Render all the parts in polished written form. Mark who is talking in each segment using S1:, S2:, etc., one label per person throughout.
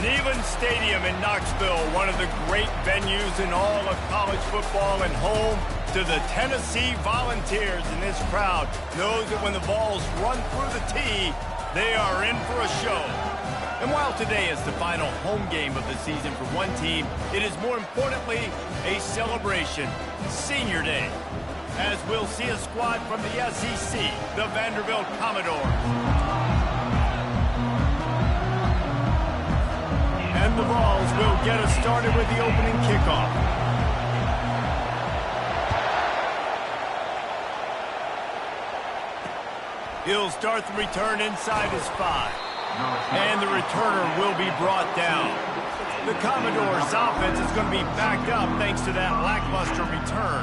S1: Neyland Stadium in Knoxville, one of the great venues in all of college football and home to the Tennessee Volunteers. And this crowd knows that when the Vols run through the tee, they are in for a show. And while today is the final home game of the season for one team, it is more importantly a celebration, Senior Day, as we'll see a squad from the SEC, the Vanderbilt Commodores. And the Vols will get us started with the opening kickoff. He'll start the return inside his 5. And the returner will be brought down. The Commodores' offense is going to be backed up thanks to that lackluster return.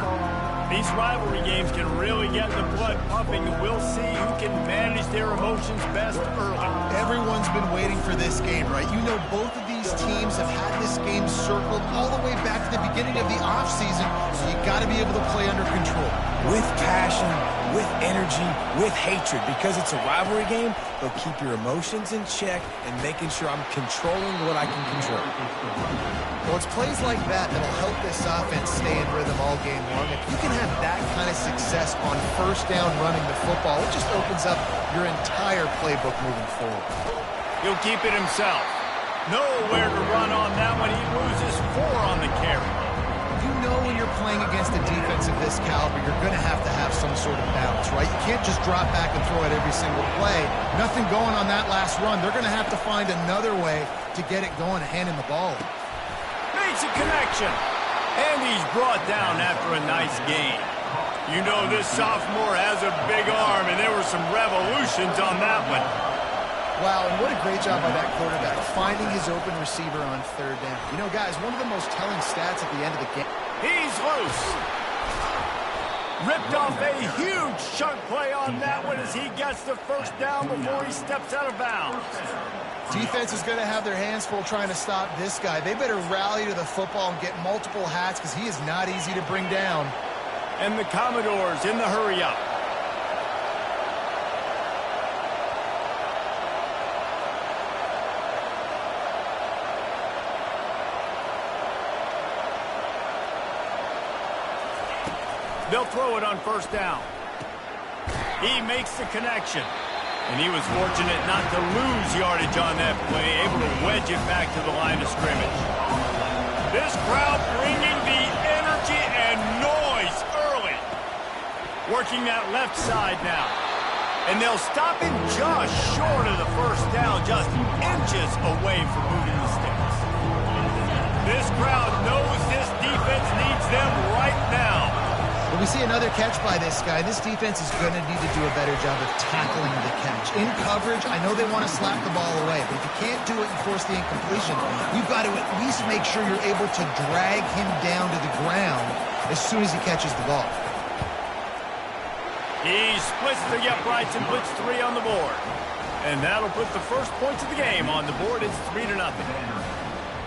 S1: These rivalry games can really get the blood pumping, and we'll see who can manage their emotions best early.
S2: Everyone's been waiting for this game, right? You know, both of these teams have had this game circled all the way back to the beginning of the offseason, so you got to be able to play under control.
S3: With passion, with energy, with hatred. Because it's a rivalry game, they'll keep your emotions in check and making sure I'm controlling what I can control.
S2: Well, it's plays like that that'll help this offense stay in rhythm all game long. If you can have that kind of success on first down running the football, it just opens up your entire playbook moving forward.
S1: He'll keep it himself. Nowhere to run on that one. He loses 4 on the carry.
S2: You know when you're playing against a defense of this caliber, you're going to have some sort of balance, right? You can't just drop back and throw it every single play. Nothing going on that last run. They're going to have to find another way to get it going, handing the ball.
S1: Makes a connection. And he's brought down after a nice gain. You know this sophomore has a big arm, and there were some revolutions on that one.
S2: Wow, and what a great job by that quarterback, finding his open receiver on third down. You know, guys, one of the most telling stats at the end of the game.
S1: He's loose. Ripped off a huge chunk play on that one as he gets the first down before he steps out of bounds.
S2: Defense is going to have their hands full trying to stop this guy. They better rally to the football and get multiple hats because he is not easy to bring down.
S1: And the Commodores in the hurry-up. They'll throw it on first down. He makes the connection. And he was fortunate not to lose yardage on that play, able to wedge it back to the line of scrimmage. This crowd bringing the energy and noise early. Working that left side now. And they'll stop him just short of the first down, just inches away from moving the sticks. This crowd knows this defense needs them right now.
S2: When we see another catch by this guy, this defense is going to need to do a better job of tackling the catch. In coverage, I know they want to slap the ball away, but if you can't do it and force the incompletion, you've got to at least make sure you're able to drag him down to the ground as soon as he catches the ball.
S1: He splits the uprights and puts 3 on the board. And that'll put the first points of the game on the board. It's 3-0.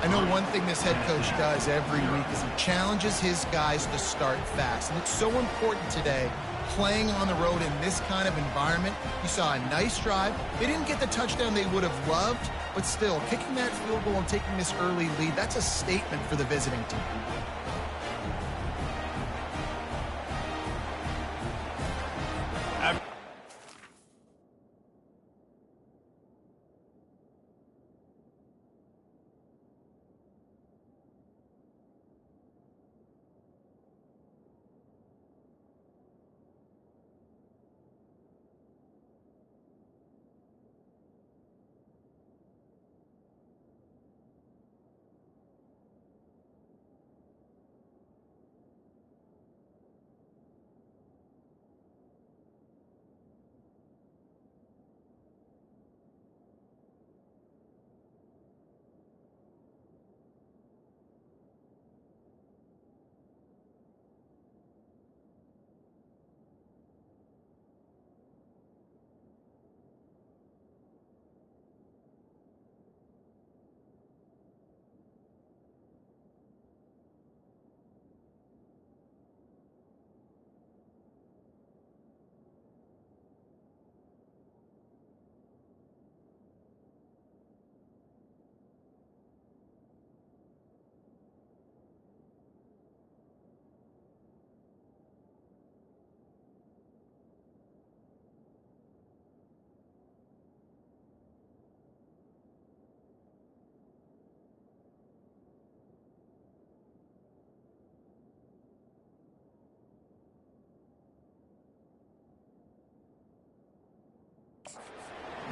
S2: I know one thing this head coach does every week is he challenges his guys to start fast. And it's so important today, playing on the road in this kind of environment. You saw a nice drive. They didn't get the touchdown they would have loved, but still, kicking that field goal and taking this early lead, that's a statement for the visiting team.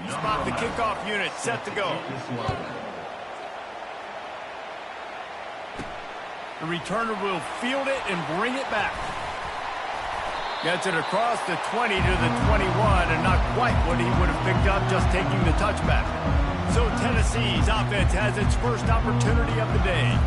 S1: Spot the kickoff unit set to go. The returner will field it and bring it back. Gets it across the 20 to the 21, and not quite what he would have picked up just taking the touchback. So Tennessee's offense has its first opportunity of the day.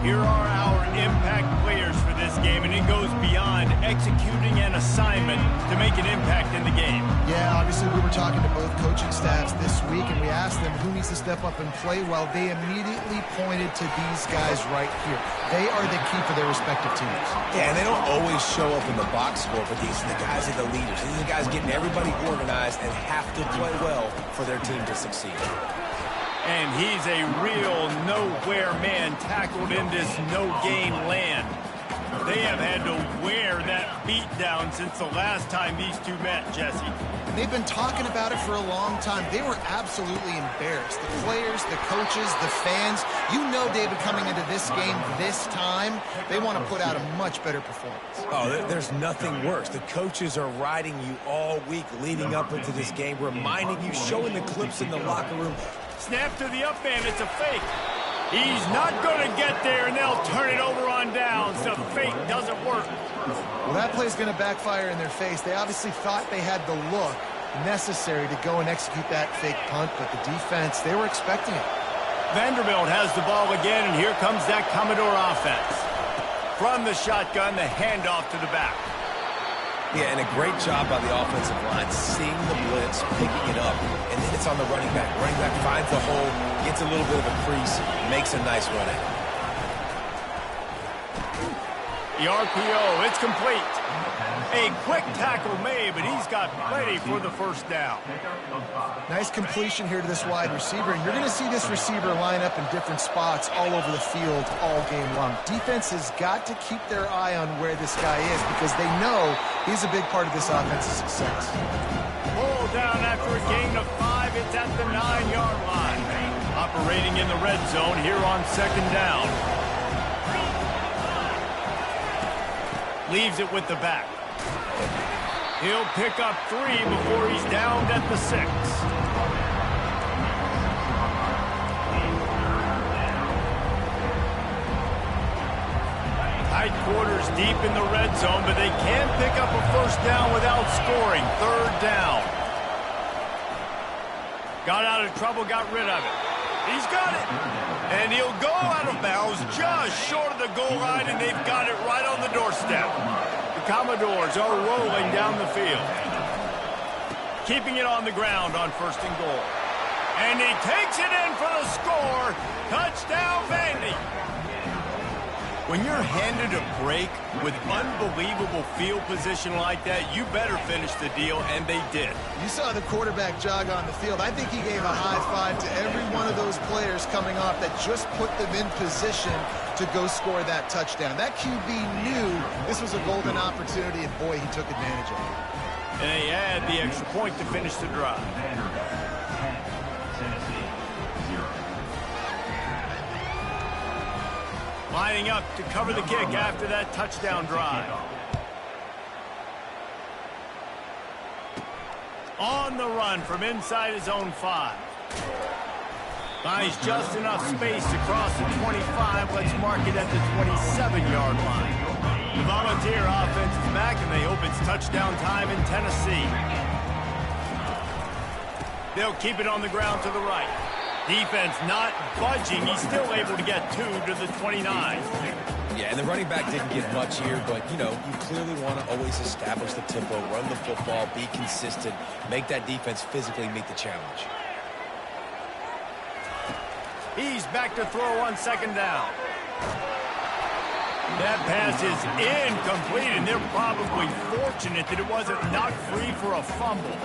S1: Here are our impact players for this game, and it goes beyond executing an assignment to make an impact in the game.
S2: Yeah, obviously we were talking to both coaching staffs this week, and we asked them who needs to step up and play well. They immediately pointed to these guys right here. They are the key for their respective teams.
S3: Yeah, and they don't always show up in the box score, but these are the guys that are the leaders. These are the guys getting everybody organized and have to play well for their team to succeed.
S1: And he's a real nowhere man tackled in this no-gain land. They have had to wear that beat down since the last time these two met, Jesse.
S2: They've been talking about it for a long time. They were absolutely embarrassed. The players, the coaches, the fans. You know, David, coming into this game this time, they want to put out a much better performance.
S3: Oh, there's nothing worse. The coaches are riding you all week leading up into this game, reminding you, showing the clips in the locker room.
S1: Snap to the up man, it's a fake. He's not going to get there, and they'll turn it over on downs. The fake doesn't work.
S2: Well, that play's going to backfire in their face. They obviously thought they had the look necessary to go and execute that fake punt, but the defense, they were expecting it.
S1: Vanderbilt has the ball again, and here comes that Commodore offense. From the shotgun, the handoff to the back.
S3: Yeah, and a great job by the offensive line, seeing the blitz, picking it up, and then it's on the running back. Running back finds the hole, gets a little bit of a crease, makes a nice run out.
S1: The RPO, it's complete. A quick tackle made, but he's got plenty for the first down.
S2: Nice completion here to this wide receiver, and you're going to see this receiver line up in different spots all over the field all game long. Defense has got to keep their eye on where this guy is because they know he's a big part of this offense's success.
S1: Pull down after a gain of 5. It's at the 9-yard line. Operating in the red zone here on second down. Leaves it with the back. He'll pick up 3 before he's downed at the 6. Tight quarters deep in the red zone, but they can pick up a first down without scoring. Third down. Got out of trouble, got rid of it. He's got it. And he'll go out of bounds just short of the goal line, and they've got it right on the doorstep. The Commodores are rolling down the field. Keeping it on the ground on first and goal. And he takes it in for the score. Touchdown, Vandy. When you're handed a break with unbelievable field position like that, you better finish the deal, and they did.
S2: You saw the quarterback jog on the field. I think he gave a high five to every one of those players coming off that just put them in position to go score that touchdown. That QB knew this was a golden opportunity, and boy, he took advantage of it.
S1: And they add the extra point to finish the drive. Lining up to cover the kick after that touchdown drive. On the run from inside his own 5. Finds just enough space to cross the 25. Let's mark it at the 27-yard line. The Volunteer offense is back, and they hope it's touchdown time in Tennessee. They'll keep it on the ground to the right. Defense not budging. He's still able to get 2 to the 29.
S3: Yeah, and the running back didn't get much here, but, you know, you clearly want to always establish the tempo, run the football, be consistent, make that defense physically meet the challenge.
S1: He's back to throw on second down. That pass is incomplete, and they're probably fortunate that it wasn't knocked free for a fumble.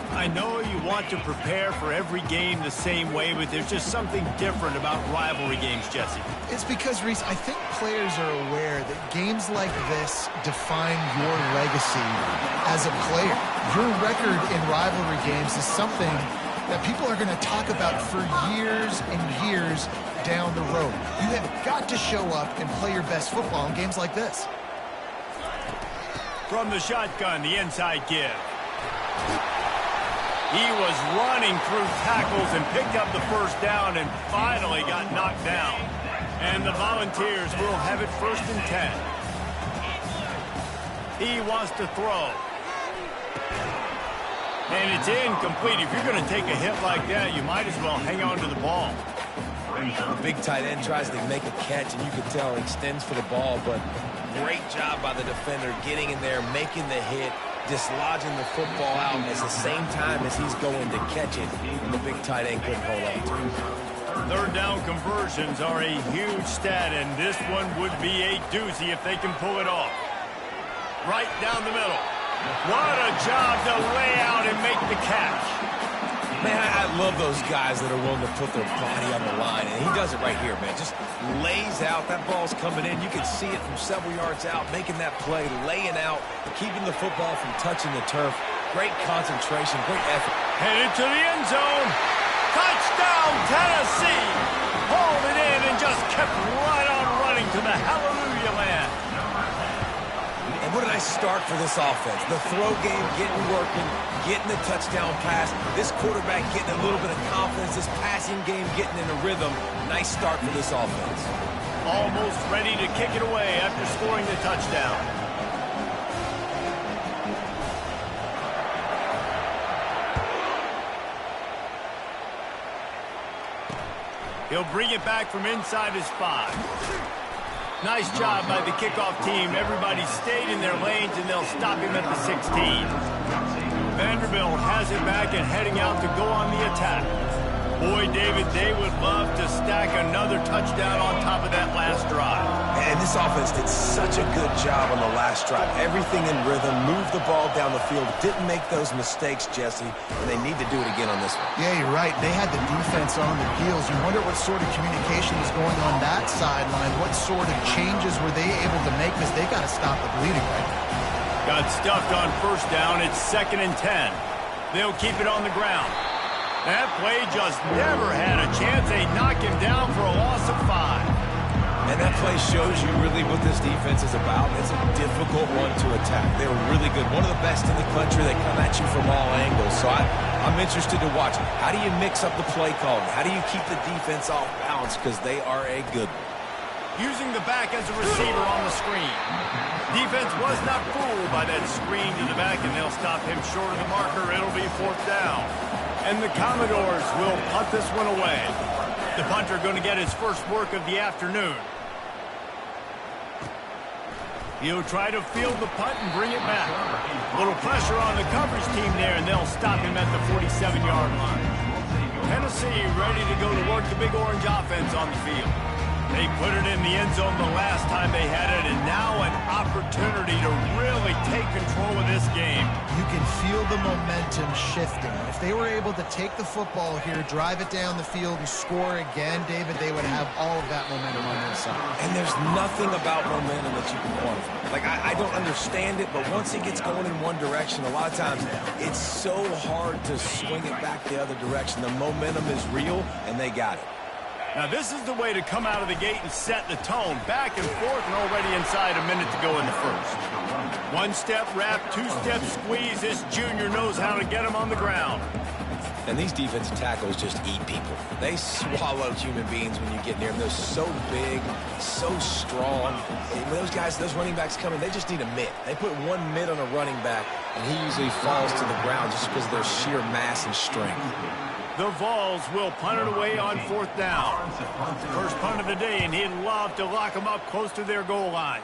S1: I know you want to prepare for every game the same way, but there's just something different about rivalry games, Jesse.
S2: It's because, Reese, I think players are aware that games like this define your legacy as a player. Your record in rivalry games is something that people are going to talk about for years and years down the road. You have got to show up and play your best football in games like this.
S1: From the shotgun, the inside give. He was running through tackles and picked up the first down and finally got knocked down. And the Volunteers will have it 1st and 10. He wants to throw. And it's incomplete. If you're going to take a hit like that, you might as well hang on to the ball.
S3: The big tight end tries to make a catch, and you can tell he extends for the ball, but great job by the defender getting in there, making the hit, dislodging the football out at the same time as he's going to catch it, and the big tight end couldn't hold on to it.
S1: 3rd down conversions are a huge stat, and this one would be a doozy if they can pull it off. Right down the middle. What a job to lay out and make the catch.
S3: Man, I love those guys that are willing to put their body on the line, and he does it right here, man. Just lays out. That ball's coming in. You can see it from several yards out, making that play, laying out, keeping the football from touching the turf. Great concentration, great effort.
S1: Headed to the end zone. Touchdown, Tennessee. Hauled it in and just kept right on running to the hallelujah land.
S3: And what a nice start for this offense. The throw game getting working, getting the touchdown pass. This quarterback getting a little bit of confidence. This passing game getting in a rhythm. Nice start for this offense.
S1: Almost ready to kick it away after scoring the touchdown. He'll bring it back from inside his 5. Nice job by the kickoff team. Everybody stayed in their lanes, and they'll stop him at the 16. Vanderbilt has it back and heading out to go on the attack. Boy, David, they would love to stack another touchdown on top of that last drive.
S3: And this offense did such a good job on the last drive. Everything in rhythm, moved the ball down the field, didn't make those mistakes, Jesse, and they need to do it again on this one.
S2: Yeah, you're right. They had the defense on their heels. You wonder what sort of communication was going on that sideline. What sort of changes were they able to make? Because they got to stop the bleeding right now.
S1: Got stuffed on 1st down. It's 2nd and 10. They'll keep it on the ground. That play just never had a chance. They knock him down for a loss of 5.
S3: And that play shows you really what this defense is about. It's a difficult one to attack. They're really good. One of the best in the country. They come at you from all angles. So I'm interested to watch. How do you mix up the play calling? How do you keep the defense off balance? Because they are a good one.
S1: Using the back as a receiver on the screen. Defense was not fooled by that screen to the back, and they'll stop him short of the marker. It'll be 4th down. And the Commodores will punt this one away. The punter going to get his first work of the afternoon. He'll try to field the punt and bring it back. A little pressure on the coverage team there, and they'll stop him at the 47-yard line. Tennessee ready to go to work the Big Orange offense on the field. They put it in the end zone the last time they had it, and now an opportunity to really take control of this game.
S2: You can feel the momentum shifting. If they were able to take the football here, drive it down the field, and score again, David, they would have all of that momentum on their side.
S3: And there's nothing about momentum that you can quantify. Like, I don't understand it, but once it gets going in one direction, a lot of times it's so hard to swing it back the other direction. The momentum is real, and they got it.
S1: Now, this is the way to come out of the gate and set the tone. Back and forth and already inside a minute to go in the first. 1-step wrap, 2-step squeeze. This junior knows how to get him on the ground.
S3: And these defensive tackles just eat people. They swallow human beings when you get near them. They're so big, so strong. And when those guys, those running backs come in, they just need a mitt. They put one mitt on a running back, and he usually falls to the ground just because of their sheer mass and strength.
S1: The Vols will punt it away on 4th down. First punt of the day, and he'd love to lock them up close to their goal line.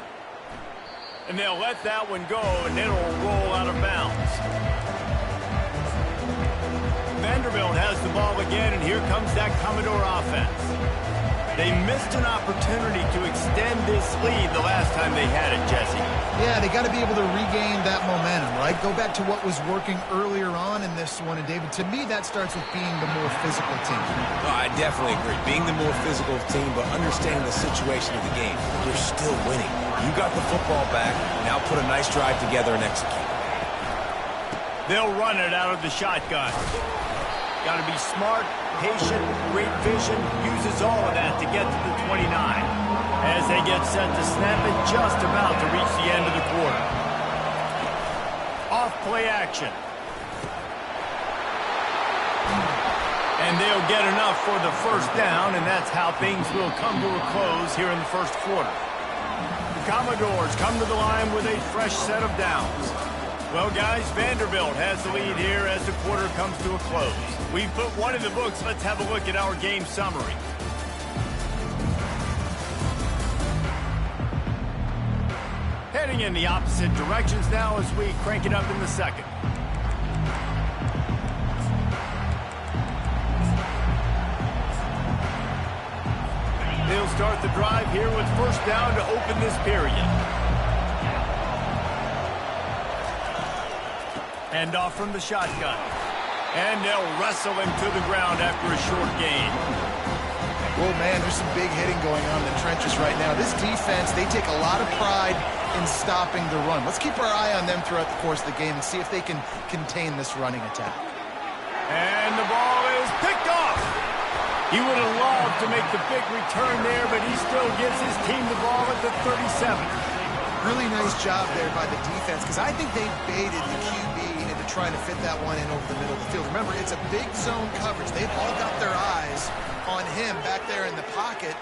S1: And they'll let that one go, and it'll roll out of bounds. Vanderbilt has the ball again, and here comes that Commodore offense. They missed an opportunity to extend this lead the last time they had it, Jesse.
S2: Yeah, they got to be able to regain that momentum, right? Go back to what was working earlier on in this one. And, David, to me, that starts with being the more physical team.
S3: Oh, I definitely agree. Being the more physical team, but understanding the situation of the game. You're still winning. You got the football back. Now put a nice drive together and execute.
S1: They'll run it out of the shotgun. Got to be smart, patient, great vision, uses all of that to get to the 29. As they get set to snap it, just about to reach the end of the quarter. Off play action. they'll get enough for the first down, and that's how things will come to a close here in the first quarter. The Commodores come to the line with a fresh set of downs. Well, guys, Vanderbilt has the lead here as the quarter comes to a close. We've put one in the books. Let's have a look at our game summary. Heading in the opposite directions now as we crank it up in the second. They'll start the drive here with first down to open this period. Hand off from the shotgun. And they'll wrestle him to the ground after a short gain.
S2: Well, man, there's some big hitting going on in the trenches right now. This defense, they take a lot of pride in stopping the run. Let's keep our eye on them throughout the course of the game and see if they can contain this running attack.
S1: And the ball is picked off. He would have loved to make the big return there, but he still gives his team the ball at the 37.
S2: Really nice job there by the defense, because I think they baited the QB into trying to fit that one in over the middle of the field. Remember, it's a big zone coverage. They've all got their eyes on him back there in the pocket,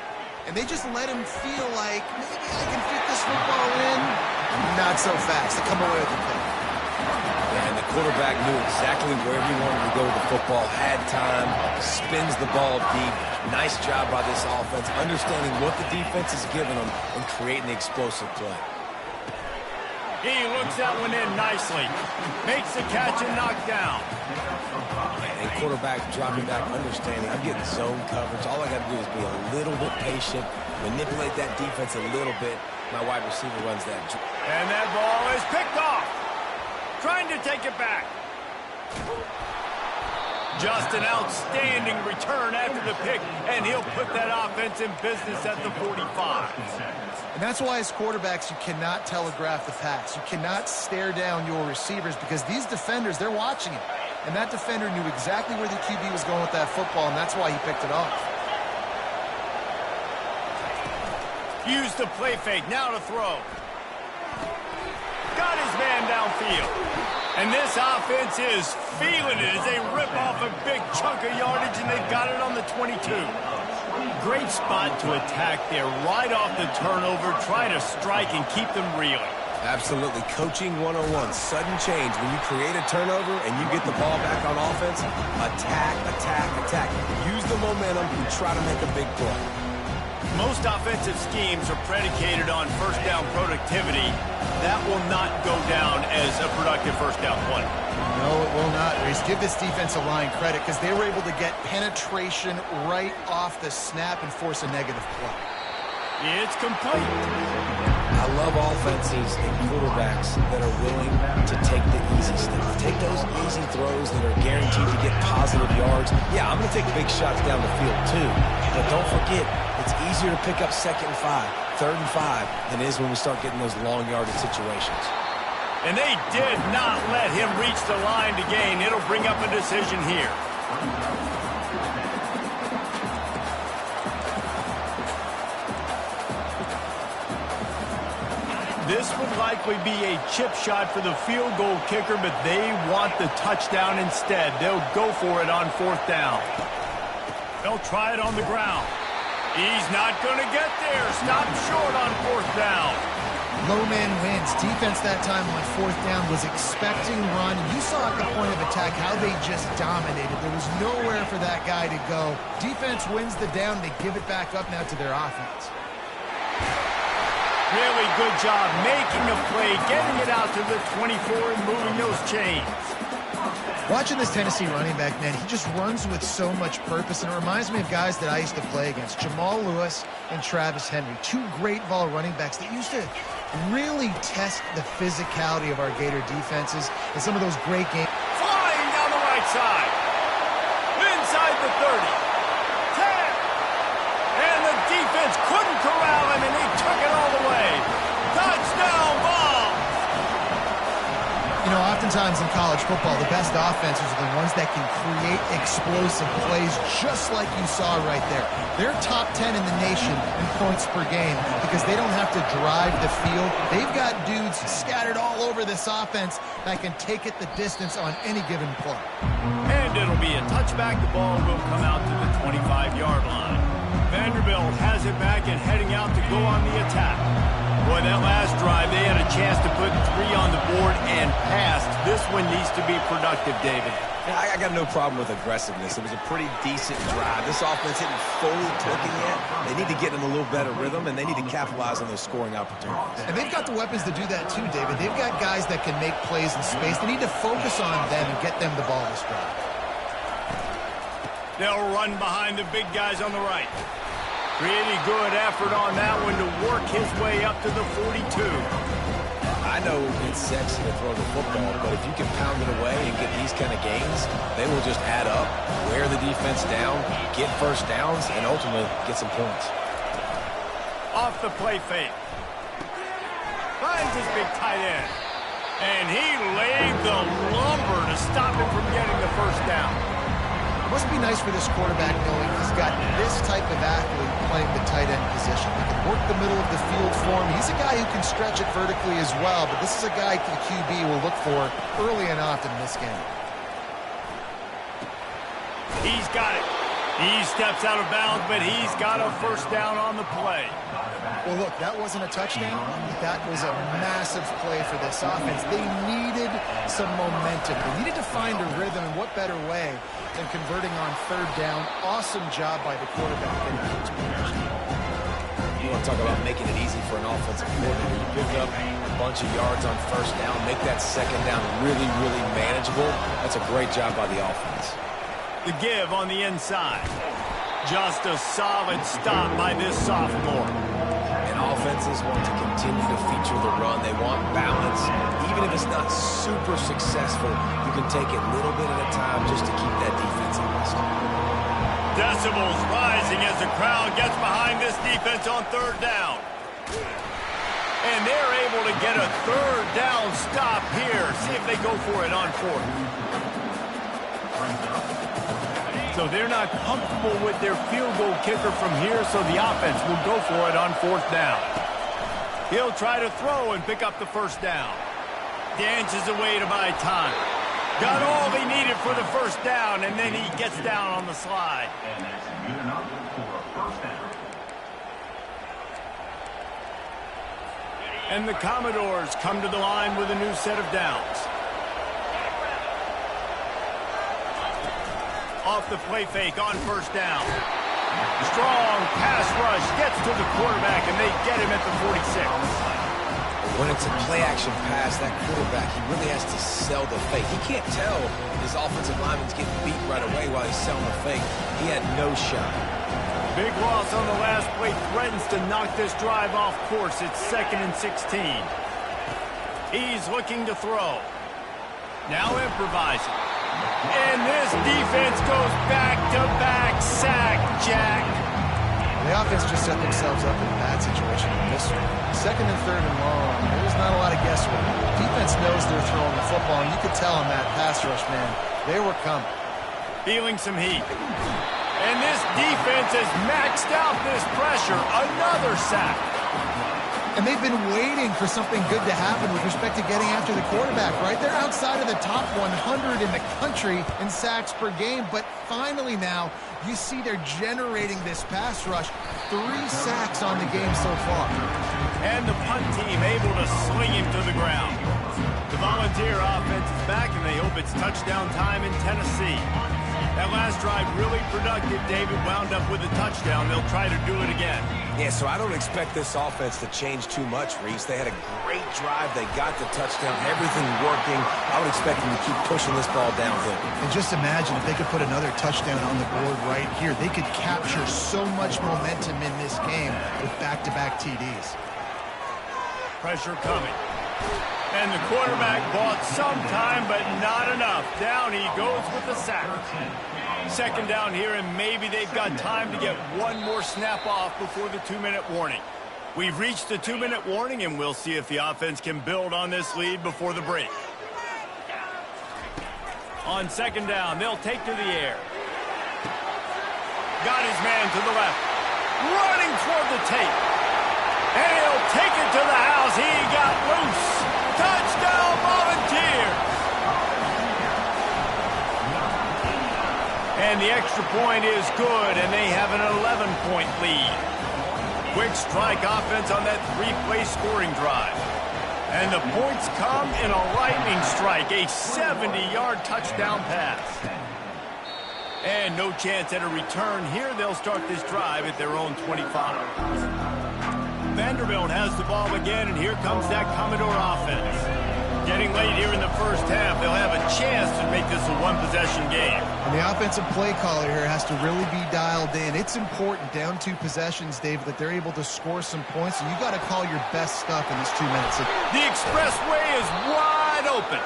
S2: and they just let him feel like, maybe I can fit this football in. Not so fast. They come away with the pick.
S3: And the quarterback knew exactly where he wanted to go with the football, had time, spins the ball deep. Nice job by this offense, understanding what the defense is giving them and creating the explosive play.
S1: He looks that one in nicely. Makes the catch and knocked down.
S3: And quarterback dropping back, understanding I'm getting zone coverage. All I got to do is be a little bit patient, manipulate that defense a little bit. My wide receiver runs that.
S1: And that ball is picked off. Trying to take it back. Just an outstanding return after the pick, and he'll put that offense in business at the 45.
S2: And that's why as quarterbacks, you cannot telegraph the pass. You cannot stare down your receivers, because these defenders, they're watching it. And that defender knew exactly where the QB was going with that football, and that's why he picked it off.
S1: Use the play fake, now to throw. Got his man downfield. And this offense is feeling it as they rip off a big chunk of yardage, and they've got it on the 22. Great spot to attack there, right off the turnover, try to strike and keep them reeling.
S3: Absolutely. Coaching 101. Sudden change. When you create a turnover and you get the ball back on offense, attack, attack, attack. Use the momentum and try to make a big play.
S1: Most offensive schemes are predicated on first down productivity. That will not go down as a productive first down play.
S2: No, it will not, Reese. Give this defensive line credit, because they were able to get penetration right off the snap and force a negative play.
S1: It's complete.
S3: I love offenses and quarterbacks that are willing to take the easy stuff. Take those easy throws that are guaranteed to get positive yards. Yeah, I'm going to take big shots down the field too. But don't forget, it's easier to pick up 2nd and 5, 3rd and 5 than it is when we start getting those long yardage situations.
S1: And they did not let him reach the line to gain. It'll bring up a decision here. This would likely be a chip shot for the field goal kicker, but they want the touchdown instead. They'll go for it on 4th down. They'll try it on the ground. He's not going to get there. Stop short on 4th down.
S2: Low man wins. Defense that time on 4th down was expecting run. You saw at the point of attack how they just dominated. There was nowhere for that guy to go. Defense wins the down. They give it back up now to their offense.
S1: Really good job making a play, getting it out to the 24 and moving those chains.
S2: Watching this Tennessee running back, man, he just runs with so much purpose, and it reminds me of guys that I used to play against, Jamal Lewis and Travis Henry, two great Vol running backs that used to really test the physicality of our Gator defenses in some of those great games.
S1: Flying down the right side. Inside the 30. 10. And the defense couldn't corral him, and he took it all the way. Touchdown, Vols!
S2: You know, oftentimes in college football, the best offenses are the ones that can create explosive plays just like you saw right there. They're top 10 in the nation in points per game because they don't have to drive the field. They've got dudes scattered all over this offense that can take it the distance on any given play.
S1: And it'll be a touchback. The ball will come out to the 25-yard line. Vanderbilt has it back and heading out to go on the attack. Boy, that last drive, they had a chance to put 3 on the board and passed. This one needs to be productive, David.
S3: Yeah, I got no problem with aggressiveness. It was a pretty decent drive. This offense isn't fully clicking yet. They need to get in a little better rhythm, and they need to capitalize on those scoring opportunities.
S2: And they've got the weapons to do that too, David. They've got guys that can make plays in space. They need to focus on them and get them the ball this drive.
S1: They'll run behind the big guys on the right. Pretty good effort on that one to work his way up to the 42.
S3: I know it's sexy to throw the football, but if you can pound it away and get these kind of gains, they will just add up, wear the defense down, get first downs, and ultimately get some points.
S1: Off the play fake. Finds his big tight end. And he laid the lumber to stop him from getting the first down.
S2: It must be nice for this quarterback knowing he's got this type of athlete playing the tight end position. He can work the middle of the field for him. He's a guy who can stretch it vertically as well, but this is a guy the QB will look for early and often in this game.
S1: He's got it. He steps out of bounds, but he's got a first down on the play.
S2: Well, look, that wasn't a touchdown. That was a massive play for this offense. They needed some momentum. They needed to find a rhythm, and what better way than converting on third down. Awesome job by the quarterback in that position.
S3: You want to talk about making it easy for an offensive coordinator. You pick up a bunch of yards on first down, make that second down really, really manageable. That's a great job by the offense.
S1: The give on the inside. Just a solid stop by this sophomore.
S3: And offenses want to continue to feature the run. They want balance. Even if it's not super successful, you can take it little bit at a time just to keep that defense honest.
S1: Decibels rising as the crowd gets behind this defense on third down. And they're able to get a third down stop here. See if they go for it on fourth. So they're not comfortable with their field goal kicker from here, so the offense will go for it on fourth down. He'll try to throw and pick up the first down. Dances away to buy time. Got all he needed for the first down, and then he gets down on the slide. And the Commodores come to the line with a new set of downs. Off the play fake on first down. Strong pass rush gets to the quarterback, and they get him at the 46.
S3: When it's a play-action pass, that quarterback, he really has to sell the fake. He can't tell his offensive lineman's getting beat right away while he's selling the fake. He had no shot.
S1: Big loss on the last play threatens to knock this drive off course. It's 2nd and 16. He's looking to throw. Now improvising. And this defense goes back-to-back sack, Jack.
S2: The offense just set themselves up in a bad situation in this one. 2nd and 3rd and long. There's not a lot of guesswork. Defense knows they're throwing the football, and you could tell on that pass rush, man, they were coming.
S1: Feeling some heat. And this defense has maxed out this pressure. Another sack.
S2: And they've been waiting for something good to happen with respect to getting after the quarterback, right? They're outside of the top 100 in the country in sacks per game, but finally now you see they're generating this pass rush. 3 sacks on the game so far.
S1: And the punt team able to sling him to the ground. The Volunteer offense is back, and they hope it's touchdown time in Tennessee. That last drive really productive. David wound up with a touchdown. They'll try to do it again.
S3: Yeah, so I don't expect this offense to change too much, Reese. They had a great drive. They got the touchdown. Everything working. I would expect them to keep pushing this ball downhill.
S2: And just imagine if they could put another touchdown on the board right here. They could capture so much momentum in this game with back-to-back TDs.
S1: Pressure coming. And the quarterback bought some time, but not enough. Down he goes with the sack. 2nd down here, and maybe they've got time to get one more snap off before the 2-minute warning. We've reached the 2-minute warning, and we'll see if the offense can build on this lead before the break. On second down, they'll take to the air. Got his man to the left. Running toward the tape. And he'll take it to the house. He got loose. Touchdown, Volunteers. And the extra point is good, and they have an 11-point lead. Quick strike offense on that three-play scoring drive. And the points come in a lightning strike, a 70-yard touchdown pass. And no chance at a return here. They'll start this drive at their own 25. Vanderbilt has the ball again, and here comes that Commodore offense. Getting late here in the first half, they'll have a chance to make this a one-possession game.
S2: And the offensive play caller here has to really be dialed in. It's important, down 2 possessions, David, that they're able to score some points, and you got to call your best stuff in this 2 minutes.
S1: The expressway is wide open.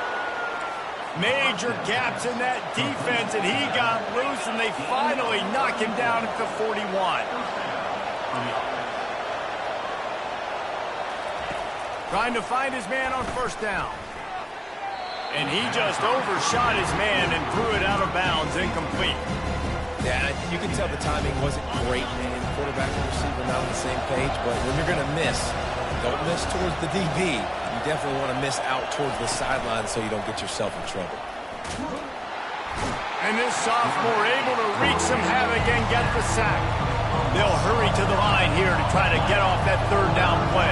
S1: Major gaps in that defense, and he got loose, and they finally knock him down at the 41. Trying to find his man on first down. And he just overshot his man and threw it out of bounds, incomplete.
S3: Yeah, you can tell the timing wasn't great, and quarterback and receiver not on the same page, but when you're going to miss, don't miss towards the DB. You definitely want to miss out towards the sideline so you don't get yourself in trouble.
S1: And this sophomore able to wreak some havoc and get the sack. They'll hurry to the line here to try to get off that third down play.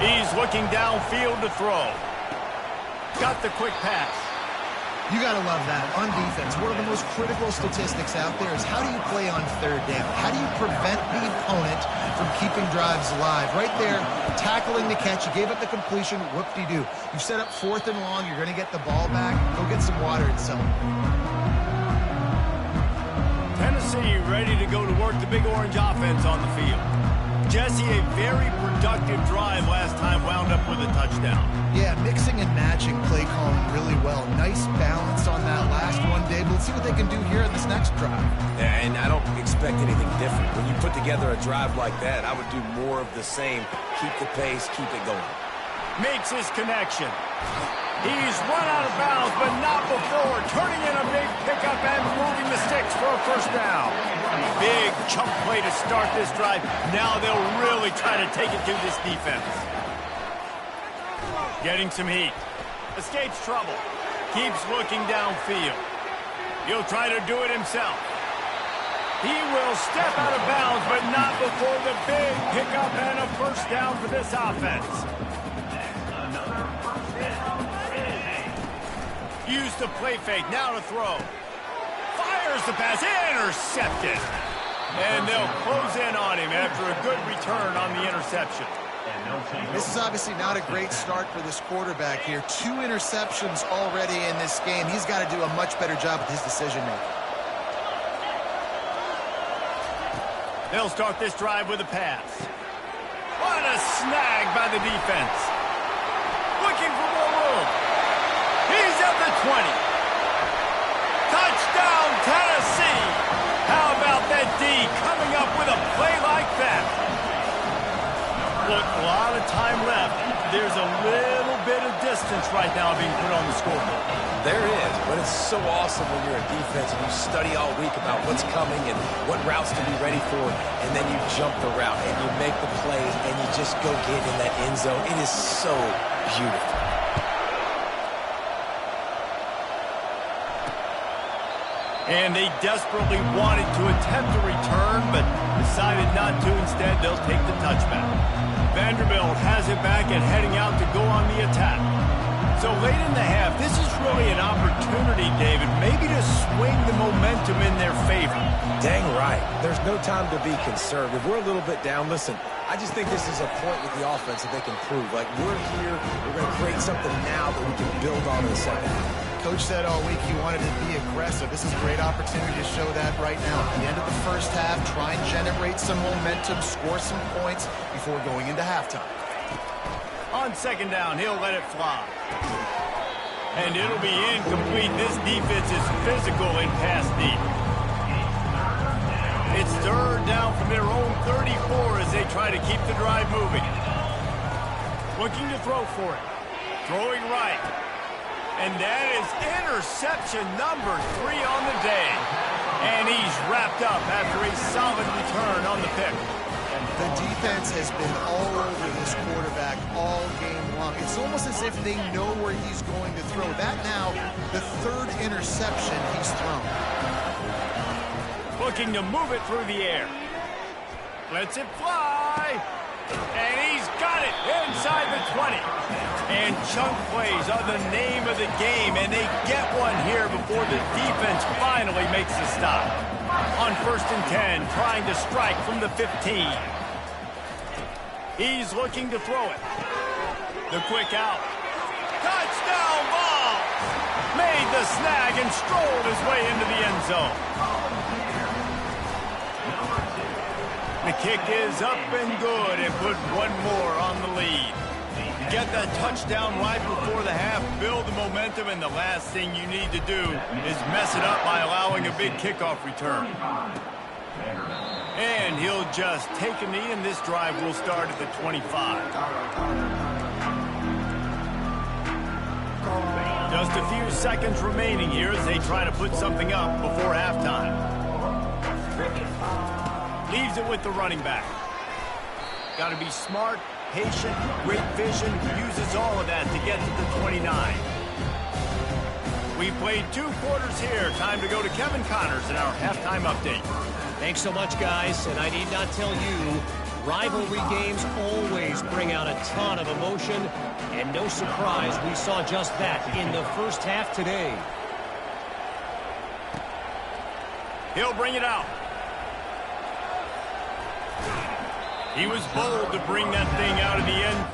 S1: He's looking downfield to throw. Got the quick pass.
S2: You got to love that. On defense, one of the most critical statistics out there is how do you play on third down? How do you prevent the opponent from keeping drives alive? Right there, tackling the catch. You gave up the completion. Whoop-de-doo. You set up 4th and long. You're going to get the ball back. Go get some water and sell it.
S1: Tennessee ready to go to work the Big Orange offense on the field. Jesse, a very productive drive last time, wound up with a touchdown.
S2: Yeah, mixing and matching play calling really well. Nice balance on that last one, Dave. Let's see what they can do here in this next drive.
S3: Yeah, and I don't expect anything different. When you put together a drive like that, I would do more of the same. Keep the pace, keep it going.
S1: Makes his connection. He's run out of bounds, but not before. Turning in a big pickup and moving the sticks for a first down. Big chunk play to start this drive. Now they'll really try to take it to this defense. Getting some heat. Escapes trouble. Keeps looking downfield. He'll try to do it himself. He will step out of bounds, but not before the big pickup and a first down for this offense. Use the play fake, now to throw. Fires the pass, intercepted. And they'll close in on him after a good return on the interception.
S2: This is obviously not a great start for this quarterback here. 2 interceptions already in this game. He's got to do a much better job with his decision-making.
S1: They'll start this drive with a pass. What a snag by the defense. Looking for more room. He's at the 20. Touchdown, Tennessee. How about that D coming up with a play like that? Look, a lot of time left. There's a little bit of distance right now being put on the scoreboard.
S3: There is, but it's so awesome when you're a defense and you study all week about what's coming and what routes to be ready for, and then you jump the route and you make the plays and you just go get in that end zone. It is so beautiful.
S1: And they desperately wanted to attempt a return, but decided not to. Instead, they'll take the touchback. Vanderbilt has it back and heading out to go on the attack. So late in the half, this is really an opportunity, David, maybe to swing the momentum in their favor.
S3: Dang right. There's no time to be conservative. We're a little bit down. Listen, I just think this is a point with the offense that they can prove. Like, we're here, we're going to create something now that we can build on in the second half.
S2: Coach said all week he wanted to be aggressive. This is a great opportunity to show that right now. At the end of the first half, try and generate some momentum, score some points before going into halftime.
S1: On second down, he'll let it fly. And it'll be incomplete. This defense is physical in pass deep. It's third down from their own 34 as they try to keep the drive moving. Looking to throw for it. Throwing right. And that is interception number 3 on the day. And he's wrapped up after a solid return on the pick.
S2: The defense has been all over this quarterback all game long. It's almost as if they know where he's going to throw. That now, the 3rd interception he's thrown.
S1: Looking to move it through the air. Lets it fly. And he's got it inside the 20. And chunk plays are the name of the game, and they get one here before the defense finally makes the stop. On 1st and 10, trying to strike from the 15. He's looking to throw it. The quick out. Touchdown ball! Made the snag and strolled his way into the end zone. The kick is up and good and put one more on the lead. Get that touchdown right before the half, build the momentum, and the last thing you need to do is mess it up by allowing a big kickoff return. And he'll just take a knee, and this drive will start at the 25. Just a few seconds remaining here as they try to put something up before halftime. Leaves it with the running back. Got to be smart, patient, great vision, uses all of that to get to the 29. We played 2 quarters here. Time to go to Kevin Connors in our halftime update.
S4: Thanks so much, guys, and I need not tell you, rivalry games always bring out a ton of emotion, and no surprise we saw just that in the first half today.
S1: He'll bring it out. He was bold to bring that thing out of the end.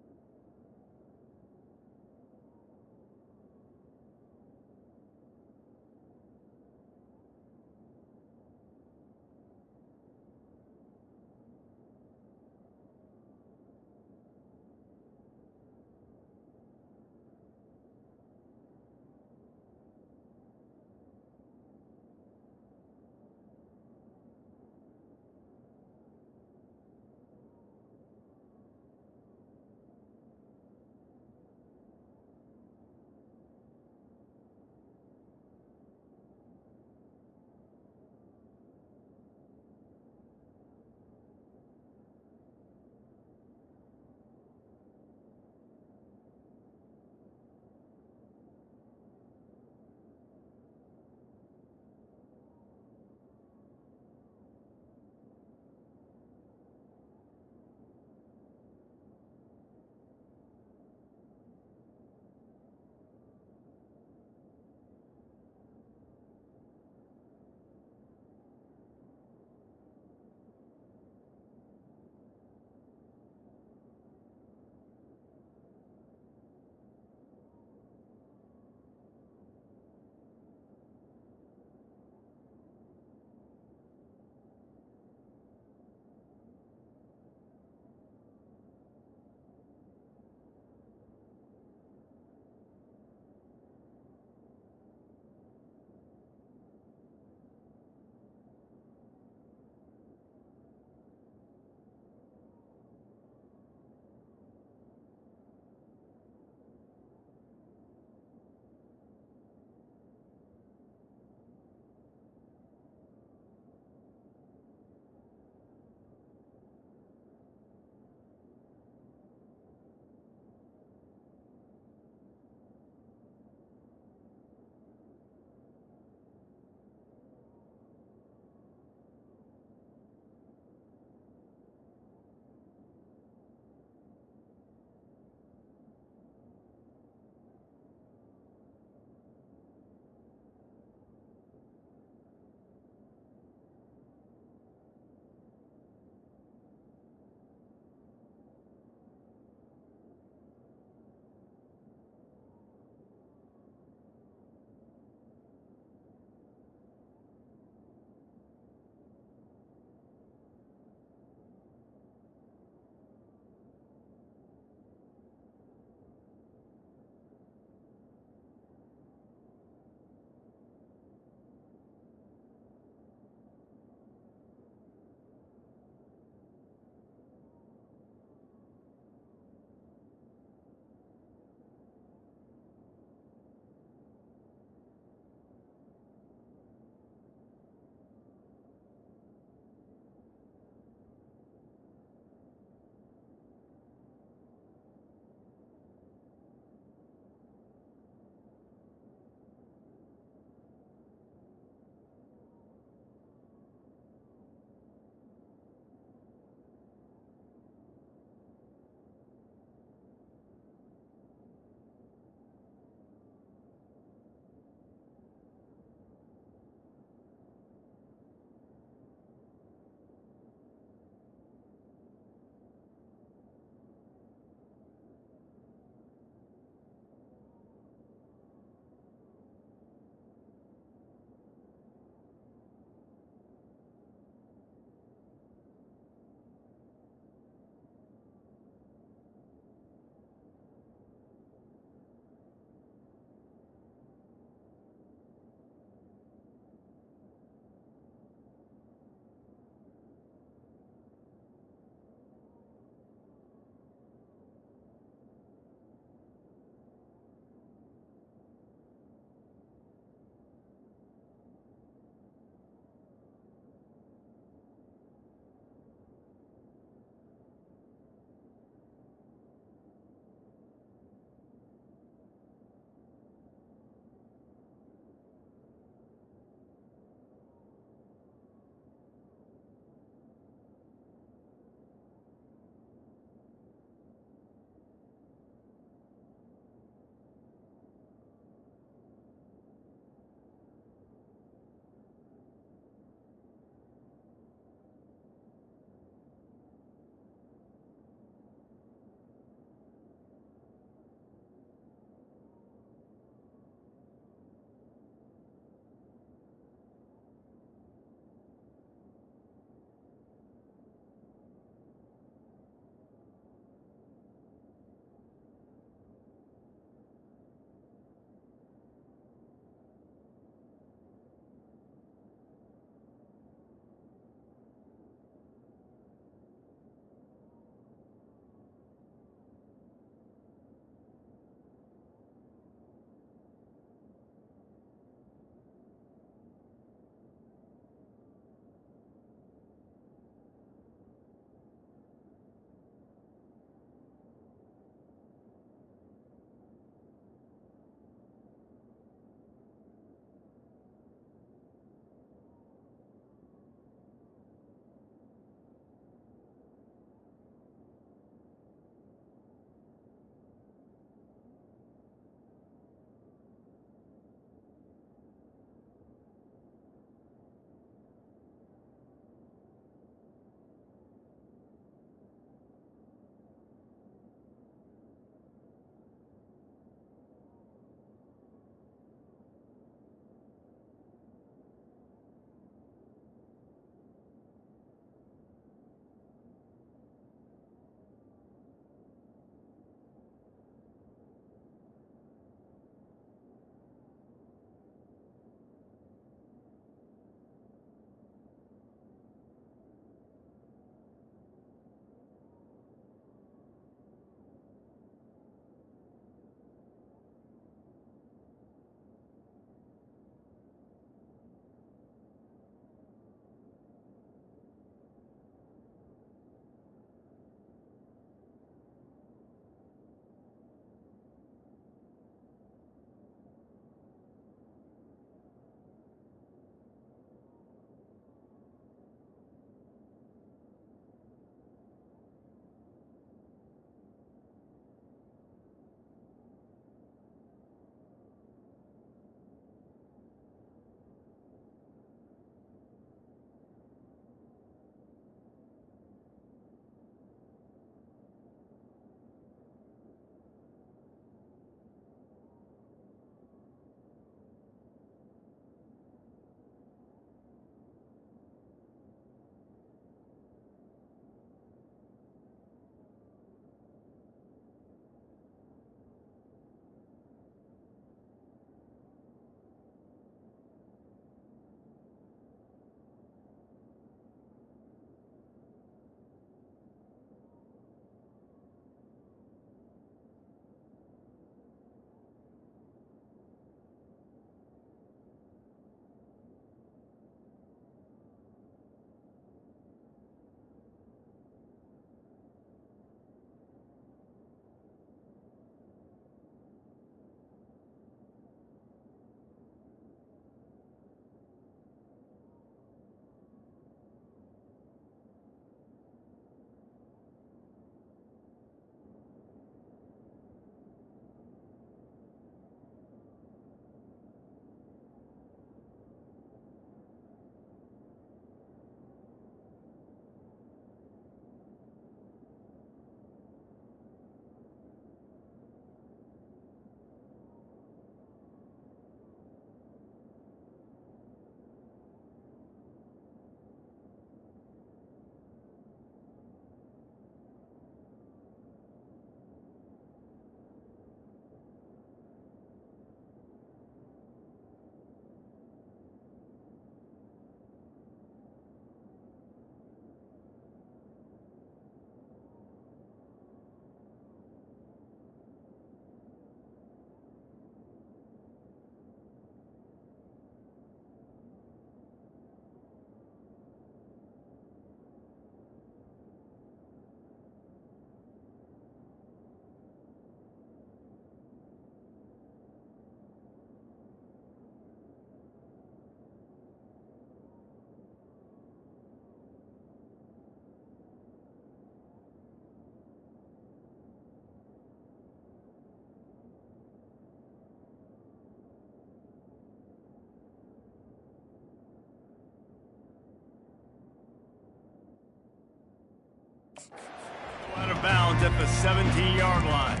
S1: Out of bounds at the 17-yard line.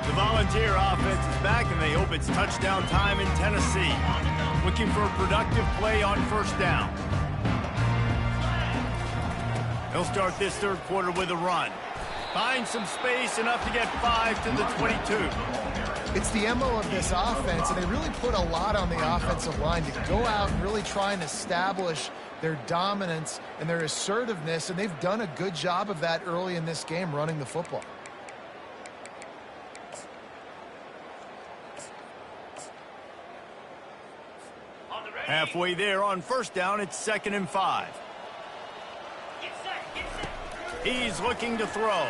S1: The Volunteer offense is back, and they hope it's touchdown time in Tennessee. Looking for a productive play on first down. They'll start this third quarter with a run. Find some space, enough to get 5 to the 22.
S2: It's the MO of this offense, and they really put a lot on the offensive line to go out and really try and establish their dominance and their assertiveness, and they've done a good job of that early in this game running the football.
S1: Halfway there on first down, it's 2nd and 5. He's looking to throw.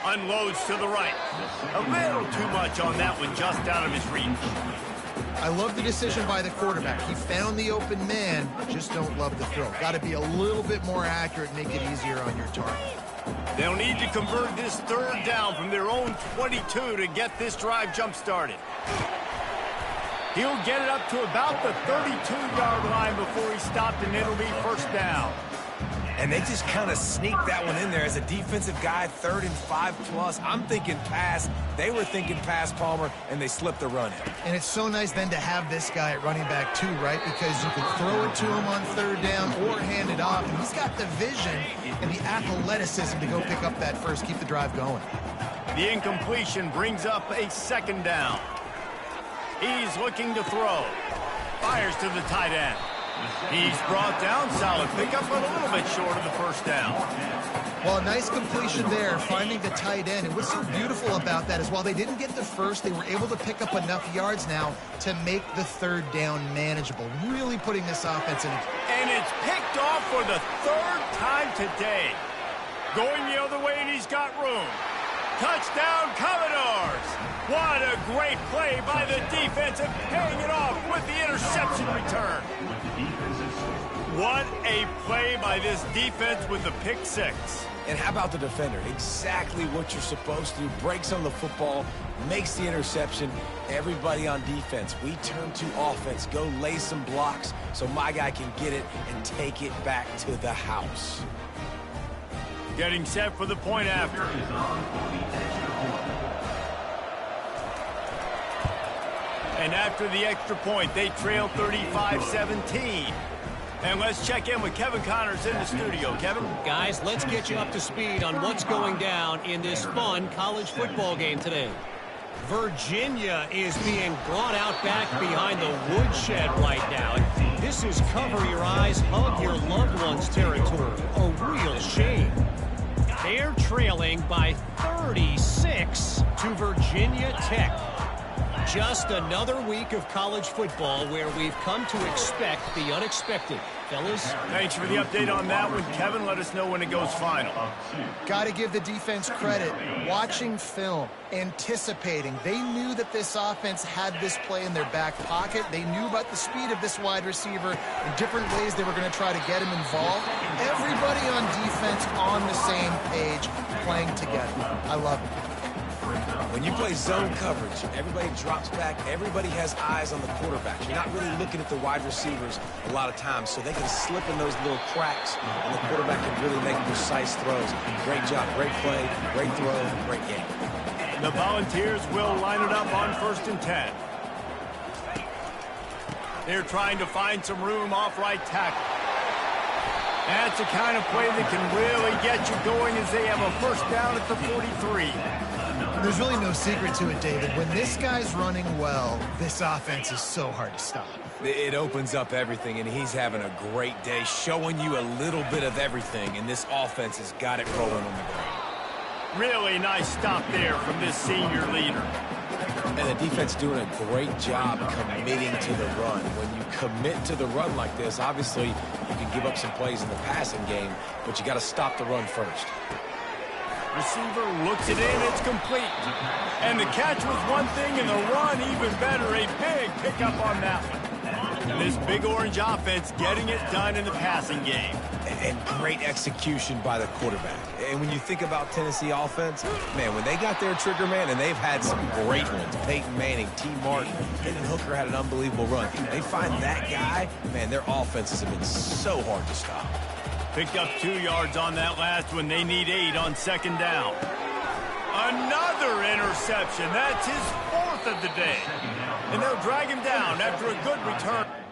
S1: Unloads to the right. A little too much on that one, just out of his reach.
S2: I love the decision by the quarterback. He found the open man, just don't love the throw. Got to be a little bit more accurate, make it easier on your target.
S1: They'll need to convert this third down from their own 22 to get this drive jump-started. He'll get it up to about the 32-yard line before he stopped, and it'll be first down.
S3: And they just kind of sneaked that one in there as a defensive guy, 3rd and 5+. I'm thinking pass. They were thinking pass, Palmer, and they slipped the run in.
S2: And it's so nice then to have this guy at running back too, right? Because you can throw it to him on third down or hand it off. And he's got the vision and the athleticism to go pick up that first, keep the drive going.
S1: The incompletion brings up a 2nd down. He's looking to throw. Fires to the tight end. He's brought down, solid pickup, but a little bit short of the first down.
S2: Well, a nice completion there, finding the tight end. And what's so beautiful about that is while they didn't get the first, they were able to pick up enough yards now to make the third down manageable. Really putting this offense in.
S1: And it's picked off for the 3rd time today. Going the other way, and he's got room. Touchdown, Commodores! What a great play by the defense and paying it off with the interception return. What a play by this defense with the pick 6.
S3: And how about the defender? Exactly what you're supposed to do. Breaks on the football, makes the interception. Everybody on defense, we turn to offense. Go lay some blocks so my guy can get it and take it back to the house.
S1: Getting set for the point after. And after the extra point, they trail 35-17. And let's check in with Kevin Connors in the studio. Kevin?
S4: Guys, let's get you up to speed on what's going down in this fun college football game today. Virginia is being brought out back behind the woodshed right now. This is cover your eyes, hug your loved ones territory. A real shame. They're trailing by 36 to Virginia Tech. Just another week of college football where we've come to expect the unexpected. Fellas?
S1: Thanks for the update on that one, Kevin. Let us know when it goes final.
S2: Got to give the defense credit. Watching film, anticipating. They knew that this offense had this play in their back pocket. They knew about the speed of this wide receiver and different ways they were going to try to get him involved. Everybody on defense on the same page, playing together. I love it.
S3: When you play zone coverage, everybody drops back. Everybody has eyes on the quarterback. You're not really looking at the wide receivers a lot of times, so they can slip in those little cracks, and the quarterback can really make precise throws. Great job, great play, great throw, great game.
S1: The Volunteers will line it up on 1st and 10. They're trying to find some room off right tackle. That's the kind of play that can really get you going as they have a first down at the 43.
S2: There's really no secret to it, David. When this guy's running well, this offense is so hard to stop.
S3: It opens up everything, and he's having a great day, showing you a little bit of everything, and this offense has got it rolling on the ground.
S1: Really nice stop there from this senior leader.
S3: And the defense doing a great job committing to the run. When you commit to the run like this, obviously you can give up some plays in the passing game, but you got to stop the run first.
S1: Receiver looks it in, it's complete. And the catch was one thing, and the run even better. A big pickup on that one. And this Big Orange offense getting it done in the passing game.
S3: And great execution by the quarterback. And when you think about Tennessee offense, man, when they got their trigger man, and they've had some great ones, Peyton Manning, T. Martin, Hendon Hooker had an unbelievable run. They find that guy, man, their offenses have been so hard to stop.
S1: Picked up 2 yards on that last one. They need 8 on second down. Another interception. That's his 4th of the day. And they'll drag him down after a good return.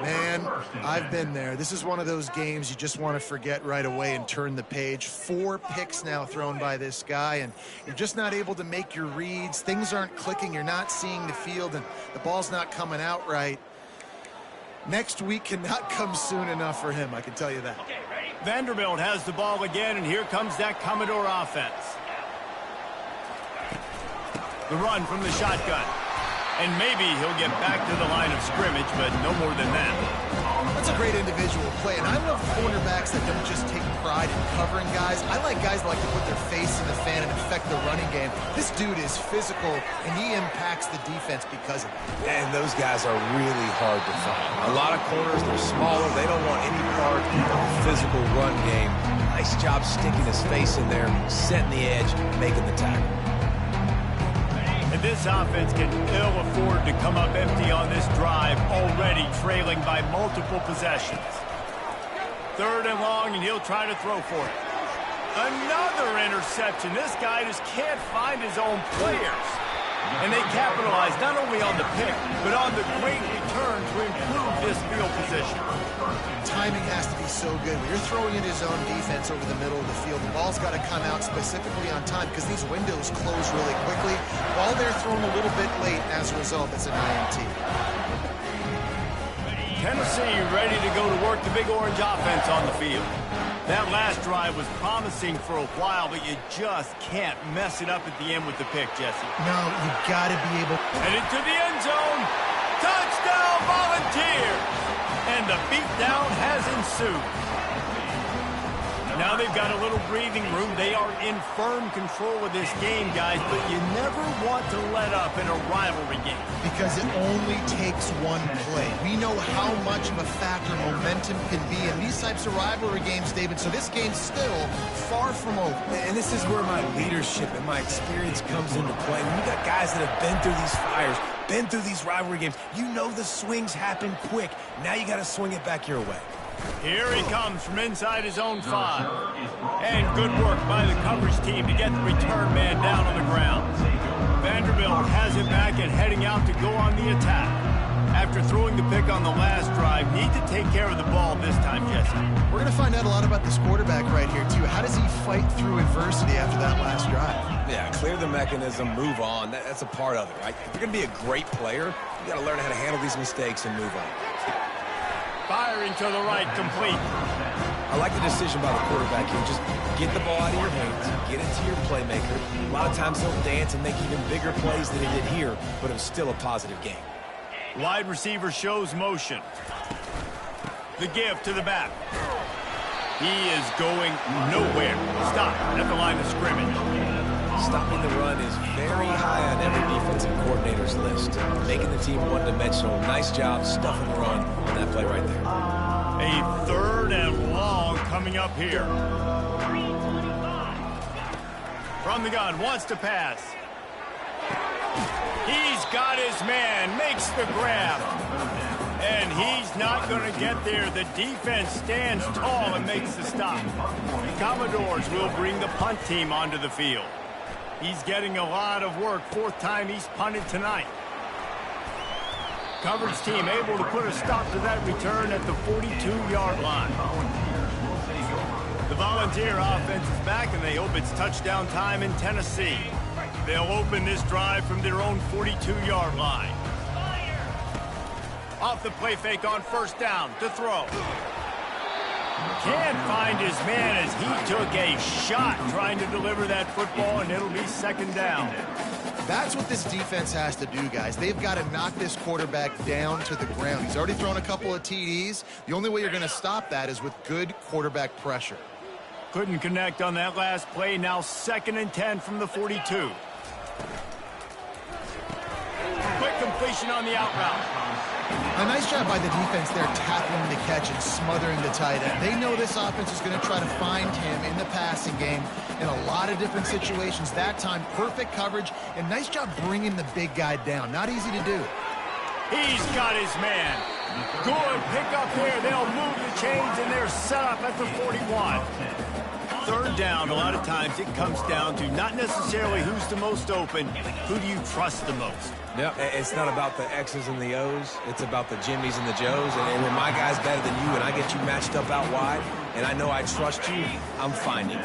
S2: Man, I've been there. This is one of those games you just want to forget right away and turn the page. 4 picks now thrown by this guy, and you're just not able to make your reads. Things aren't clicking. You're not seeing the field, and the ball's not coming out right. Next week cannot come soon enough for him, I can tell you that.
S1: Vanderbilt has the ball again, and here comes that Commodore offense. The run from the shotgun. And maybe he'll get back to the line of scrimmage, but no more than that.
S2: That's a great individual play, and I love cornerbacks that don't just take pride in covering guys. I like guys that like to put their face in the fan and affect the running game. This dude is physical, and he impacts the defense because of it.
S3: And those guys are really hard to find. A lot of corners, they're smaller. They don't want any part of the physical run game. Nice job sticking his face in there, setting the edge, making the tackle.
S1: And this offense can ill afford to come up empty on this drive, already trailing by multiple possessions. 3rd and long, and he'll try to throw for it. Another interception. This guy just can't find his own players. And they capitalize not only on the pick, but on the great return to improve this field position.
S2: Timing has to be so good. When you're throwing in his own defense over the middle of the field, the ball's got to come out specifically on time because these windows close really quickly. Ball there thrown a little bit late, and as a result, it's an INT.
S1: Tennessee ready to go to work the Big Orange offense on the field. That last drive was promising for a while, but you just can't mess it up at the end with the pick, Jesse.
S2: No, you got to be able.
S1: Headed to the end zone. Touchdown, Volunteers! And the beatdown has ensued. Now they've got a little breathing room. They are in firm control of this game, guys, but you never want to let up in a rivalry game.
S2: Because it only takes one play. We know how much of a factor momentum can be in these types of rivalry games, David, so this game's still far from over.
S3: And this is where my leadership and my experience comes into play. When you got guys that have been through these fires, been through these rivalry games, you know the swings happen quick. Now you got to swing it back your way.
S1: Here he comes from inside his own 5. And good work by the coverage team to get the return man down on the ground. Vanderbilt has it back and heading out to go on the attack. After throwing the pick on the last drive, need to take care of the ball this time, Jesse.
S2: We're going to find out a lot about this quarterback right here, too. How does he fight through adversity after that last drive?
S3: Yeah, clear the mechanism, move on. That's a part of it, right? If you're going to be a great player, you got to learn how to handle these mistakes and move on.
S1: Firing to the right, complete.
S3: I like the decision by the quarterback here. Just get the ball out of your hands, get it to your playmaker. A lot of times he'll dance and make even bigger plays than he did here, but it was still a positive game.
S1: Wide receiver shows motion. The give to the back. He is going nowhere. Stop at the line of scrimmage.
S3: Stopping the run is very high on every defensive coordinator's list. Making the team one-dimensional. Nice job stuffing the run on that play right there.
S1: A 3rd and long coming up here. From the gun, wants to pass. He's got his man, makes the grab. And he's not going to get there. The defense stands tall and makes the stop. The Commodores will bring the punt team onto the field. He's getting a lot of work. 4th time he's punted tonight. Coverage team able to put a stop to that return at the 42-yard line. The Volunteer offense is back, and they hope it's touchdown time in Tennessee. They'll open this drive from their own 42-yard line. Off the play fake on 1st down to throw. Can't find his man as he took a shot trying to deliver that football, and it'll be 2nd down.
S2: That's what this defense has to do, guys. They've got to knock this quarterback down to the ground. He's already thrown a couple of TDs. The only way you're going to stop that is with good quarterback pressure.
S1: Couldn't connect on that last play. Now 2nd and 10 from the 42. Quick completion on the out route.
S2: A nice job by the defense there, tackling the catch and smothering the tight end. They know this offense is going to try to find him in the passing game in a lot of different situations. That time, perfect coverage, and nice job bringing the big guy down. Not easy to do.
S1: He's got his man. Good pick up here. They'll move the chains, and they're set up at the 41. third down, a lot of times it comes down to not necessarily who's the most open, who do you trust the most?
S3: Yep, it's not about the X's and the O's. It's about the Jimmys and the Joes. And when my guy's better than you and I get you matched up out wide and I know I trust you, I'm finding you.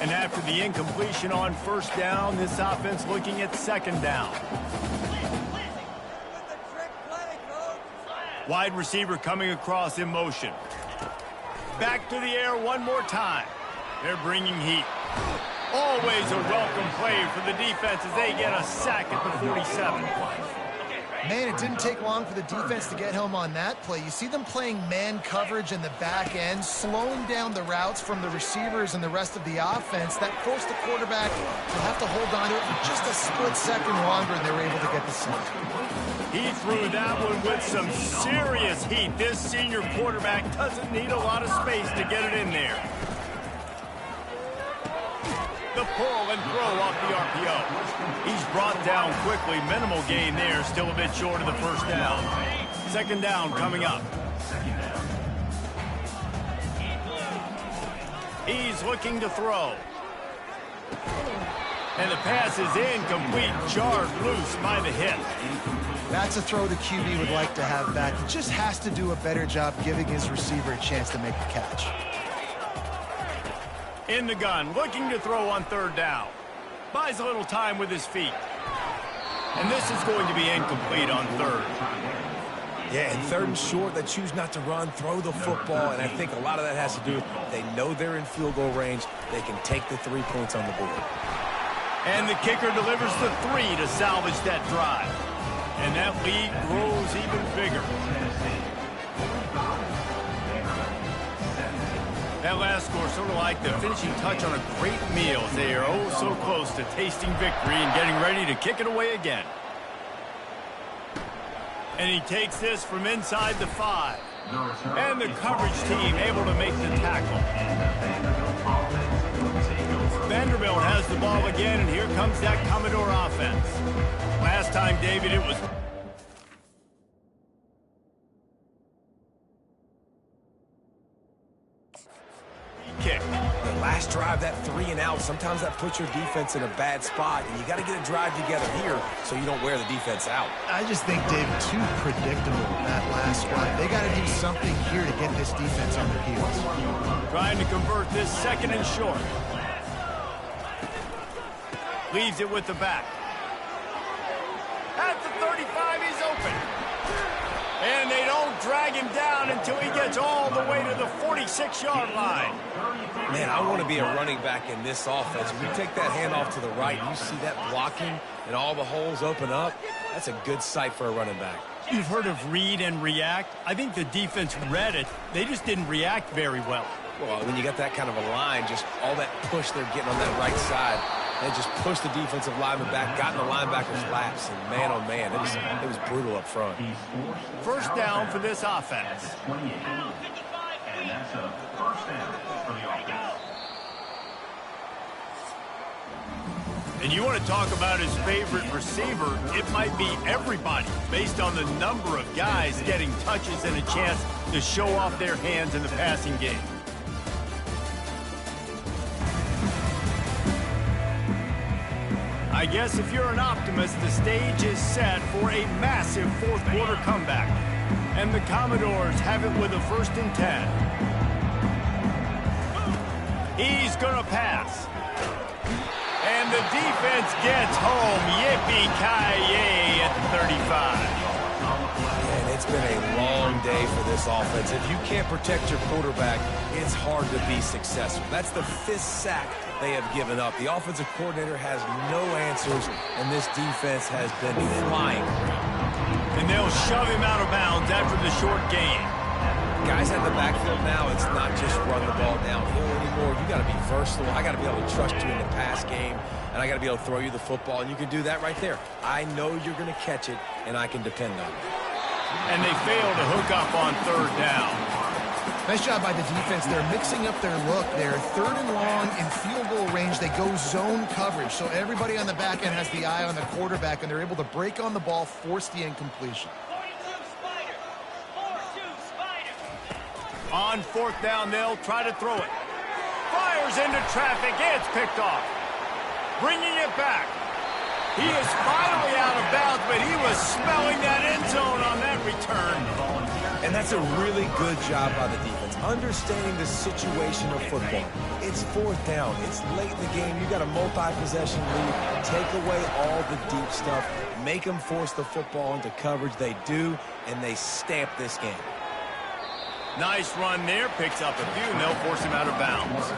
S1: And after the incompletion on first down, this offense looking at second down. Wide receiver coming across in motion. Back to the air one more time. They're bringing heat. Always a welcome play for the defense as they get a sack at the 47.
S2: Man, it didn't take long for the defense to get home on that play. You see them playing man coverage in the back end, slowing down the routes from the receivers and the rest of the offense. That forced the quarterback to have to hold on to it for just a split second longer, and they were able to get the sack.
S1: He threw that one with some serious heat. This senior quarterback doesn't need a lot of space to get it in there. The pull and throw off the RPO. He's brought down quickly. Minimal gain there. Still a bit short of the first down. Second down coming up. He's looking to throw. And the pass is incomplete. Jarred loose by the hit.
S2: That's a throw the QB would like to have back. He just has to do a better job giving his receiver a chance to make the catch.
S1: In the gun, looking to throw on third down. Buys a little time with his feet. And this is going to be incomplete on third.
S3: Yeah, and third and short, they choose not to run, throw the football, and I think a lot of that has to do with they know they're in field goal range. They can take the 3 points on the board.
S1: And the kicker delivers the 3 to salvage that drive. And that lead grows even bigger. That last score sort of like the finishing touch on a great meal. They are oh so close to tasting victory and getting ready to kick it away again. And he takes this from inside the 5. And the coverage team able to make the tackle. Vanderbilt has the ball again, and here comes that Commodore offense. Last time, David, it was... kick.
S3: The last drive, that 3 and out, sometimes that puts your defense in a bad spot, and you got to get a drive together here so you don't wear the defense out.
S2: I just think, David, too predictable that last drive. They got to do something here to get this defense on their heels.
S1: Trying to convert this second and short. Leaves it with the back. At the 35, he's open. And they don't drag him down until he gets all the way to the 46-yard line.
S3: Man, I want to be a running back in this offense. When you take that handoff to the right and you see that blocking and all the holes open up, that's a good sight for a running back.
S1: You've heard of read and react. I think the defense read it. They just didn't react very well.
S3: Well, when you got that kind of a line, just all that push they're getting on that right side, they just pushed the defensive lineman back, got in the linebacker's laps, and man, oh man, it was brutal up front.
S1: First down for this offense.
S5: And that's a first down for the offense.
S1: And you want to talk about his favorite receiver, it might be everybody, based on the number of guys getting touches and a chance to show off their hands in the passing game. I guess if you're an optimist, the stage is set for a massive fourth-quarter comeback. And the Commodores have it with a 1st and 10. He's going to pass. And the defense gets home. Yippee-ki-yay at the 35.
S3: And it's been a long day for this offense. If you can't protect your quarterback, it's hard to be successful. That's the 5th sack they have given up. The offensive coordinator has no answers, and this defense has been flying.
S1: And they'll shove him out of bounds after the short gain.
S3: Guys at the backfield now, it's not just run the ball downhill anymore. You got to be versatile. I got to be able to trust you in the pass game, and I got to be able to throw you the football, and you can do that right there. I know you're going to catch it, and I can depend on it.
S1: And they fail to hook up on third down.
S2: Nice job by the defense. They're mixing up their look. They're 3rd and long in field goal range. They go zone coverage, so everybody on the back end has the eye on the quarterback, and they're able to break on the ball, force the incompletion.
S1: On 4th down, they'll try to throw it. fires into traffic. It's picked off. Bringing it back. He is finally out of bounds, but he was smelling that end zone on that return.
S3: And that's a really good job by the defense, understanding the situation of football. It's fourth down. It's late in the game. You got a multi-possession lead. Take away all the deep stuff. Make them force the football into coverage. They do, and they stamp this game.
S1: Nice run there. Picks up a few, and they'll force him out of bounds.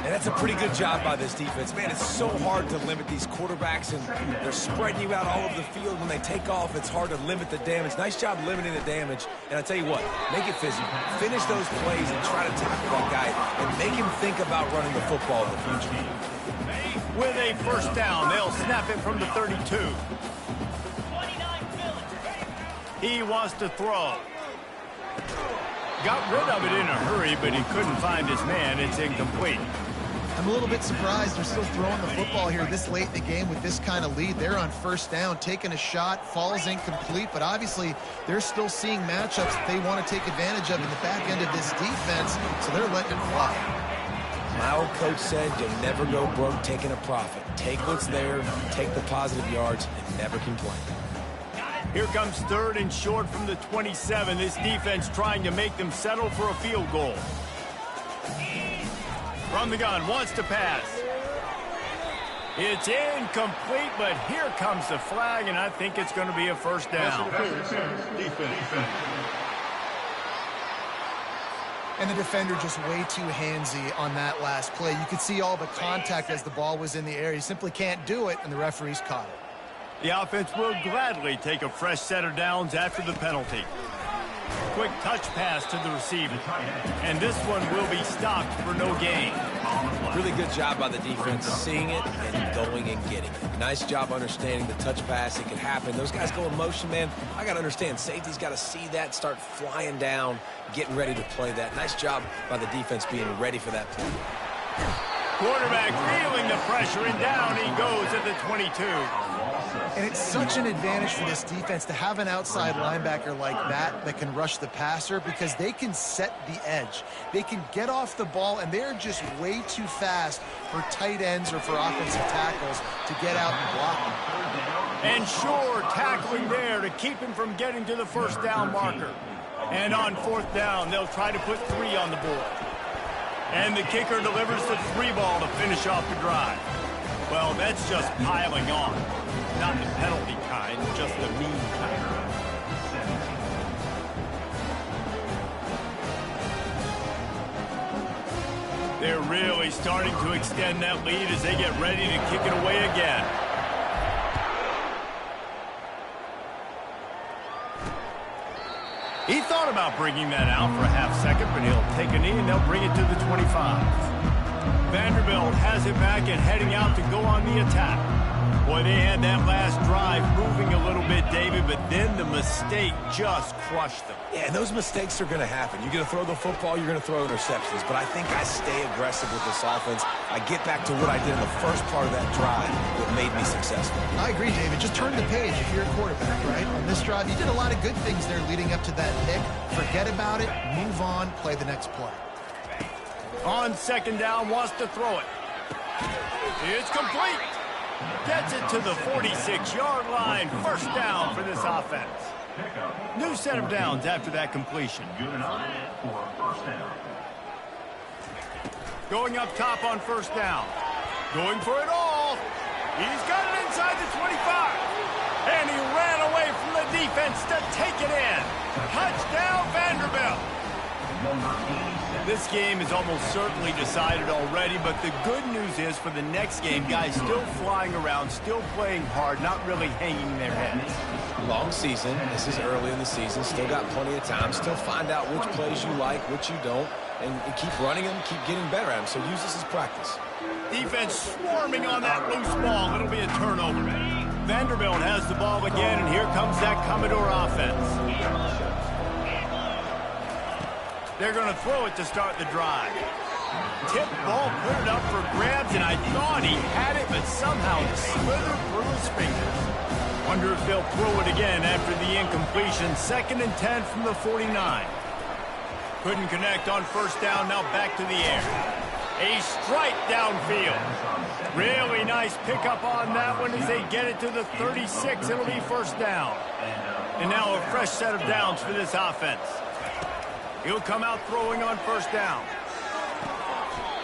S3: And that's a pretty good job by this defense. Man, it's so hard to limit these quarterbacks, and they're spreading you out all over the field. When they take off, it's hard to limit the damage. Nice job limiting the damage. And I tell you what, make it physical. Finish those plays and try to tackle that guy and make him think about running the football in the future.
S1: With a first down, they'll snap it from the 32. He wants to throw. Got rid of it in a hurry, but he couldn't find his man. It's incomplete.
S2: I'm a little bit surprised they're still throwing the football here this late in the game with this kind of lead. They're on first down, taking a shot, falls incomplete, but obviously they're still seeing matchups that they want to take advantage of in the back end of this defense, so they're letting it fly.
S3: My old coach said you'll never go broke taking a profit. Take what's there, take the positive yards, and never complain.
S1: Here comes third and short from the 27. This defense trying to make them settle for a field goal. From the gun, wants to pass. It's incomplete, but here comes the flag, and I think it's going to be a first down.
S2: And the defender just way too handsy on that last play. You could see all the contact as the ball was in the air. He simply can't do it, and the referees caught it.
S1: The offense will gladly take a fresh set of downs after the penalty. Quick touch pass to the receiver. And this one will be stopped for no gain.
S3: Really good job by the defense, seeing it and going and getting it. Nice job understanding the touch pass. It can happen. Those guys go in motion, man. I got to understand, safety's got to see that, start flying down, getting ready to play that. Nice job by the defense being ready for that play.
S1: Quarterback feeling the pressure, and down he goes at the 22.
S2: And it's such an advantage for this defense to have an outside linebacker like that can rush the passer, because they can set the edge. They can get off the ball, and they're just way too fast for tight ends or for offensive tackles to get out and block them.
S1: And sure, tackling there to keep him from getting to the first down marker. And on fourth down, they'll try to put 3 on the board. And the kicker delivers the 3 ball to finish off the drive. Well, that's just piling on. Not the penalty kind, just the mean kind. They're really starting to extend that lead as they get ready to kick it away again. He thought about bringing that out for a half second, but he'll take a knee and they'll bring it to the 25. Vanderbilt has it back and heading out to go on the attack. Boy, they had that last drive moving a little bit, David, but then the mistake just crushed them.
S3: Yeah, and those mistakes are going to happen. You're going to throw the football, you're going to throw interceptions. But I think I stay aggressive with this offense. I get back to what I did in the first part of that drive that made me successful.
S2: I agree, David. Just turn the page if you're a quarterback, right? On this drive, you did a lot of good things there leading up to that pick. Forget about it, move on, play the next play.
S1: On second down, wants to throw it. It's complete. Gets it to the 46-yard line. First down for this offense. New set of downs after that completion. Going up top on first down. Going for it all. He's got it inside the 25. And he ran away from the defense to take it in. Touchdown, Vanderbilt. This game is almost certainly decided already, but the good news is for the next game, guys still flying around, still playing hard, not really hanging their heads.
S3: Long season. This is early in the season. Still got plenty of time. Still find out which plays you like, which you don't, and keep running them, keep getting better at them. So use this as practice.
S1: Defense swarming on that loose ball. It'll be a turnover. Vanderbilt has the ball again, and here comes that Commodore offense. They're going to throw it to start the drive. Tip ball, put it up for grabs, and I thought he had it, but somehow it slithered through his fingers. Wonder if they'll throw it again after the incompletion. 2nd and 10 from the 49. Couldn't connect on first down, now back to the air. A strike downfield. Really nice pickup on that one as they get it to the 36. It'll be first down. And now a fresh set of downs for this offense. He'll come out throwing on first down.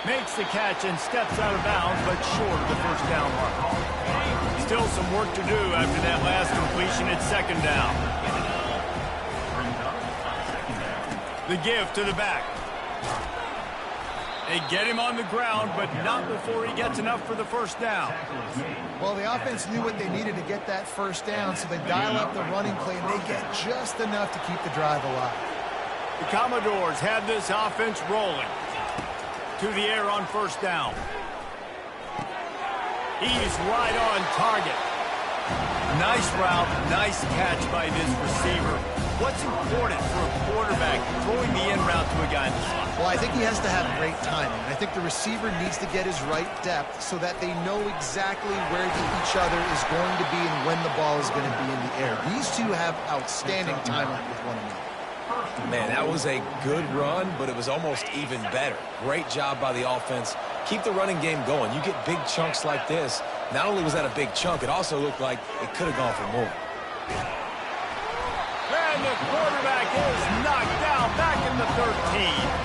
S1: Makes the catch and steps out of bounds, but short of the first down mark. Still some work to do after that last completion at second down. The give to the back. They get him on the ground, but not before he gets enough for the first down.
S2: Well, the offense knew what they needed to get that first down, so they dial up the running play, and they get just enough to keep the drive alive.
S1: The Commodores have this offense rolling. To the air on first down. He's right on target. Nice route, nice catch by this receiver. What's important for a quarterback throwing the in route to a guy in the slot?
S2: Well, I think he has to have great timing. I think the receiver needs to get his right depth so that they know exactly where each other is going to be and when the ball is going to be in the air. These two have outstanding timing with one another.
S3: Man, that was a good run, but it was almost even better. Great job by the offense. Keep the running game going. You get big chunks like this. Not only was that a big chunk, it also looked like it could have gone for more.
S1: And the quarterback is knocked down back in the 13.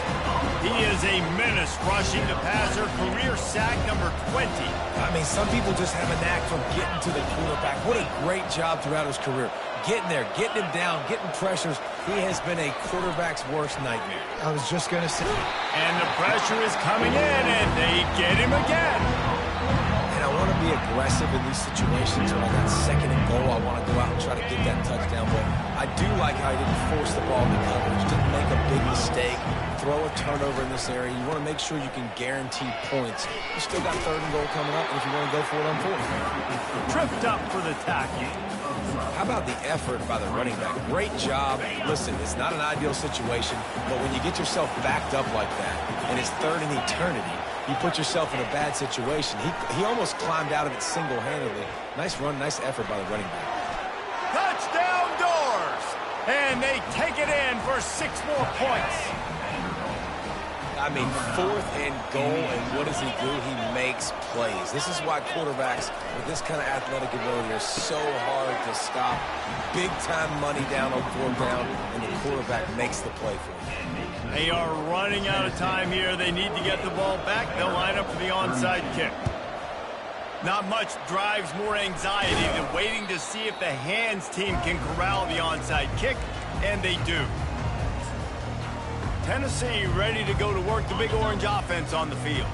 S1: He is a menace rushing the passer. Career sack number 20.
S3: I mean, some people just have a knack for getting to the quarterback. What a great job throughout his career. Getting there, getting him down, getting pressures. He has been a quarterback's worst nightmare.
S2: I was just going to say.
S1: And the pressure is coming in, and they get him again.
S3: And I want to be aggressive in these situations. When I got second and goal, I want to go out and try to get that touchdown. But I do like how he didn't force the ball into coverage, didn't make a big mistake, throw a turnover in this area. You want to make sure you can guarantee points. You still got third and goal coming up, and if you want to go for it on fourth.
S1: Tripped up for the tackle.
S3: How about the effort by the running back? Great job. Listen, it's not an ideal situation, but when you get yourself backed up like that, and it's third in eternity, you put yourself in a bad situation. He almost climbed out of it single-handedly. Nice run, nice effort by the running back.
S1: Touchdown Doors! And they take it in for 6 more points.
S3: I mean, fourth and goal, and what does he do? He makes plays. This is why quarterbacks with this kind of athletic ability are so hard to stop. Big-time money down on fourth down, and the quarterback makes the play for him.
S1: They are running out of time here. They need to get the ball back. They'll line up for the onside kick. Not much drives more anxiety than waiting to see if the hands team can corral the onside kick, and they do. Tennessee ready to go to work the Big Orange offense on the field.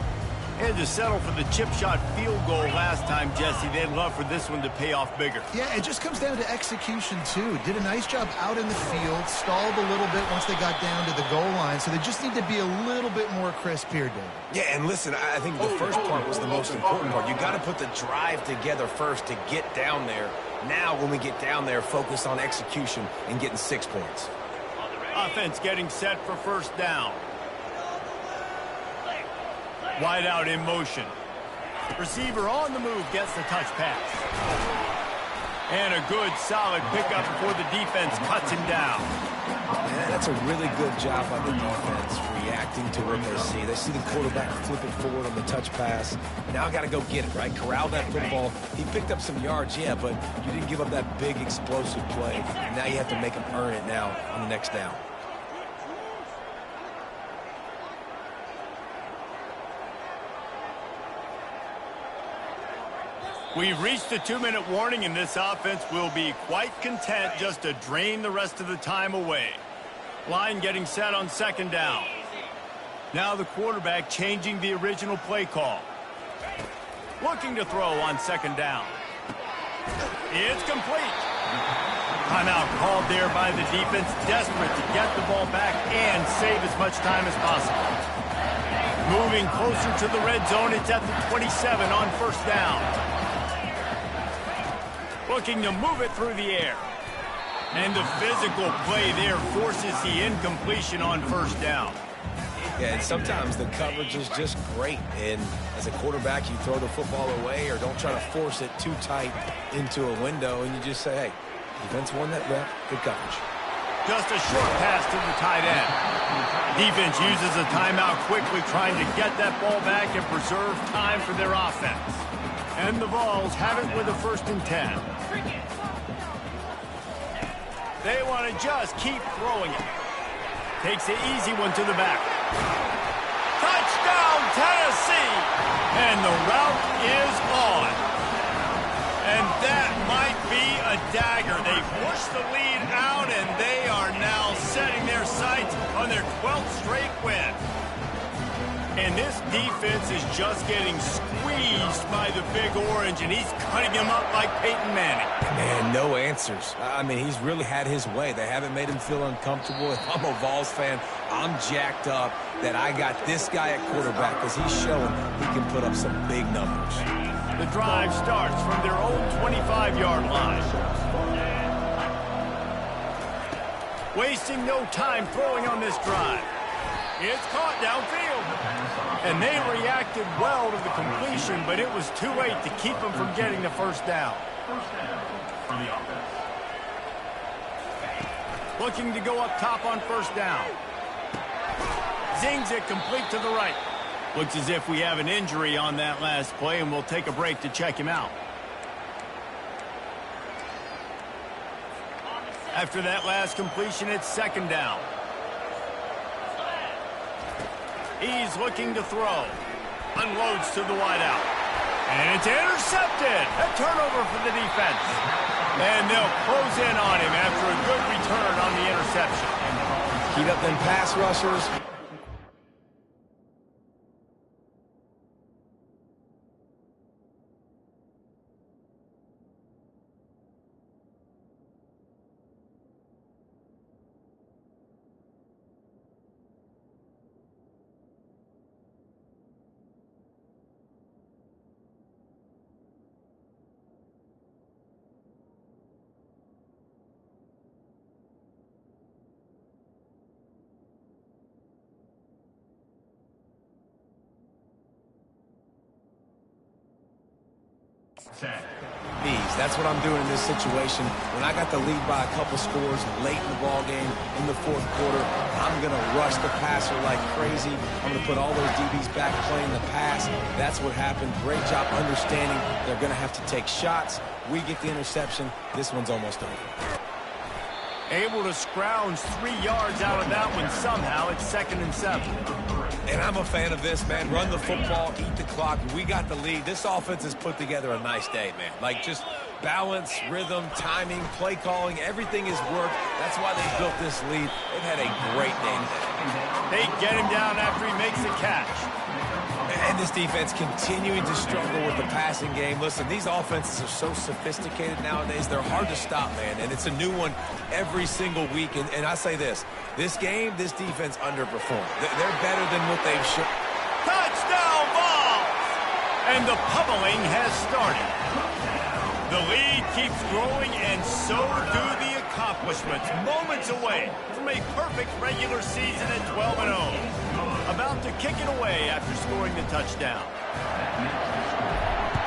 S1: Had to settle for the chip shot field goal last time, Jesse. They'd love for this one to pay off bigger.
S2: Yeah, it just comes down to execution, too. Did a nice job out in the field, stalled a little bit once they got down to the goal line, so they just need to be a little bit more crisp here, David.
S3: Yeah, and listen, I think the first part was the most important part. You got to put the drive together first to get down there. Now, when we get down there, focus on execution and getting 6 points.
S1: Offense getting set for first down. Wide out in motion. Receiver on the move gets the touch pass. And a good, solid pickup before the defense cuts him down.
S3: Man, that's a really good job by the defense, reacting to what they see. They see the quarterback flip it forward on the touch pass. Now I got to go get it, right? Corral that football. He picked up some yards, yeah, but you didn't give up that big explosive play. Now you have to make him earn it now on the next down.
S1: We've reached the 2-minute warning, and this offense will be quite content just to drain the rest of the time away. Line getting set on second down. Now the quarterback changing the original play call. Looking to throw on second down. It's complete. Timeout called there by the defense, desperate to get the ball back and save as much time as possible. Moving closer to the red zone, it's at the 27 on first down. Looking to move it through the air. And the physical play there forces the incompletion on first down.
S3: Yeah, and sometimes the coverage is just great. And as a quarterback, you throw the football away or don't try to force it too tight into a window, and you just say, hey, defense won that rep, good coverage.
S1: Just a short pass to the tight end. Defense uses a timeout quickly, trying to get that ball back and preserve time for their offense. And the Vols have it with a 1st and 10. They want to just keep throwing it. Takes the easy one to the back. Touchdown, Tennessee! And the route is on. And that might be a dagger. They push the lead out, and they are now setting their sights on their 12th straight win. And this defense is just getting squeezed by the Big Orange, and he's cutting him up like Peyton Manning.
S3: Man, no answers. I mean, he's really had his way. They haven't made him feel uncomfortable. If I'm a Vols fan, I'm jacked up that I got this guy at quarterback because he's showing he can put up some big numbers.
S1: The drive starts from their own 25-yard line. Wasting no time throwing on this drive. It's caught downfield. And they reacted well to the completion, but it was too late to keep them from getting the 1st down.
S5: First down for the offense.
S1: Looking to go up top on 1st down. Zings it complete to the right. Looks as if we have an injury on that last play, and we'll take a break to check him out. After that last completion, it's 2nd down. He's looking to throw. Unloads to the wideout. And it's intercepted. A turnover for the defense. And they'll close in on him after a good return on the interception.
S3: Keep up them pass rushers. That's what I'm doing in this situation. When I got the lead by a couple scores late in the ball game, in the 4th quarter, I'm going to rush the passer like crazy. I'm going to put all those DBs back playing the pass. That's what happened. Great job understanding they're going to have to take shots. We get the interception. This one's almost over.
S1: Able to scrounge 3 yards out of that one somehow. It's 2nd and 7.
S3: And I'm a fan of this, man. Run the football, eat the clock. We got the lead. This offense has put together a nice day, man. Like, just balance, rhythm, timing, play calling, everything has worked. That's why they built this lead. They've had a great day today.
S1: They get him down after he makes a catch.
S3: And this defense continuing to struggle with the passing game. Listen, these offenses are so sophisticated nowadays. They're hard to stop, man. And it's a new one every single week. And I say this game, this defense underperformed. They're better than what they've shown.
S1: Touchdown, Vols! And the pummeling has started. The lead keeps growing, and so do the accomplishments. Moments away from a perfect regular season at 12-0. About to kick it away after scoring the touchdown.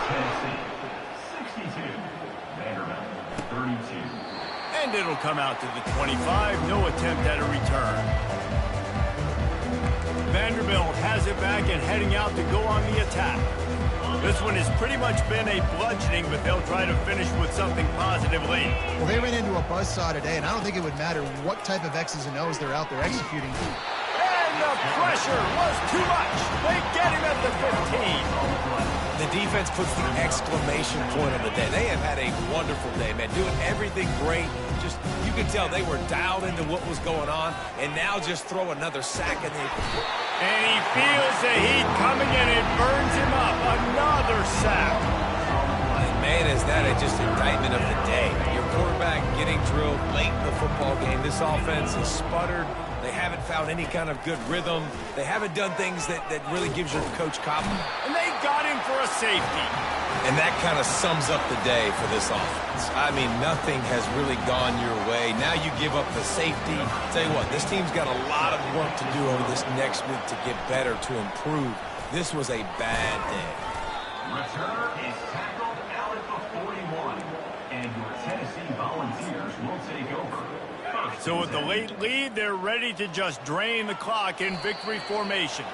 S5: Tennessee, 62. Vanderbilt, 32.
S1: And it'll come out to the 25. No attempt at a return. Vanderbilt has it back and heading out to go on the attack. This one has pretty much been a bludgeoning, but they'll try to finish with something positive late.
S2: Well, they ran into a buzzsaw today, and I don't think it would matter what type of X's and O's they're out there executing.
S1: And the pressure was too much. They get him at the 15.
S3: The defense puts the exclamation point on the day. They have had a wonderful day, man. Doing everything great. Just, you could tell they were dialed into what was going on, and now just throw another sack in the...
S1: And he feels the heat coming, and it burns him up. Another sack.
S3: Man, is that just indictment of the day. Your quarterback getting drilled late in the football game. This offense has sputtered. They haven't found any kind of good rhythm. They haven't done things that really gives your coach confidence.
S1: And they got him for a safety.
S3: And that kind of sums up the day for this offense. I mean, nothing has really gone your way. Now you give up the safety. Tell you what, this team's got a lot of work to do over this next week to get better, to improve. This was a bad day.
S5: Returner is tackled out at the 41. And your Tennessee Volunteers will take over.
S1: So with the late lead, they're ready to just drain the clock in victory formation.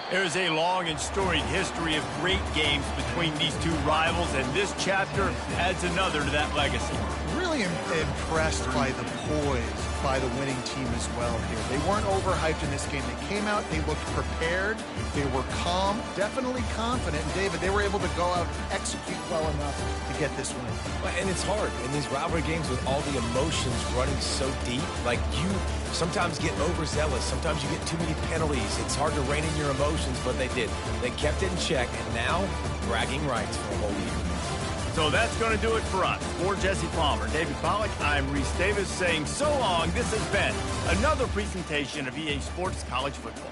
S1: There's a long and storied history of great games between these two rivals, and this chapter adds another to that legacy.
S2: Really impressed by the poise by the winning team as well here. They weren't overhyped in this game. They came out, they looked prepared, they were calm, definitely confident. And David, they were able to go out and execute well enough to get this win.
S3: And it's hard in these rivalry games with all the emotions running so deep. Like, you sometimes get overzealous. Sometimes you get too many penalties. It's hard to rein in your emotions, but they did. They kept it in check, and now bragging rights for a whole year.
S1: So that's going to do it for us. For Jesse Palmer, David Pollack, I'm Reese Davis saying so long. This has been another presentation of EA Sports College Football.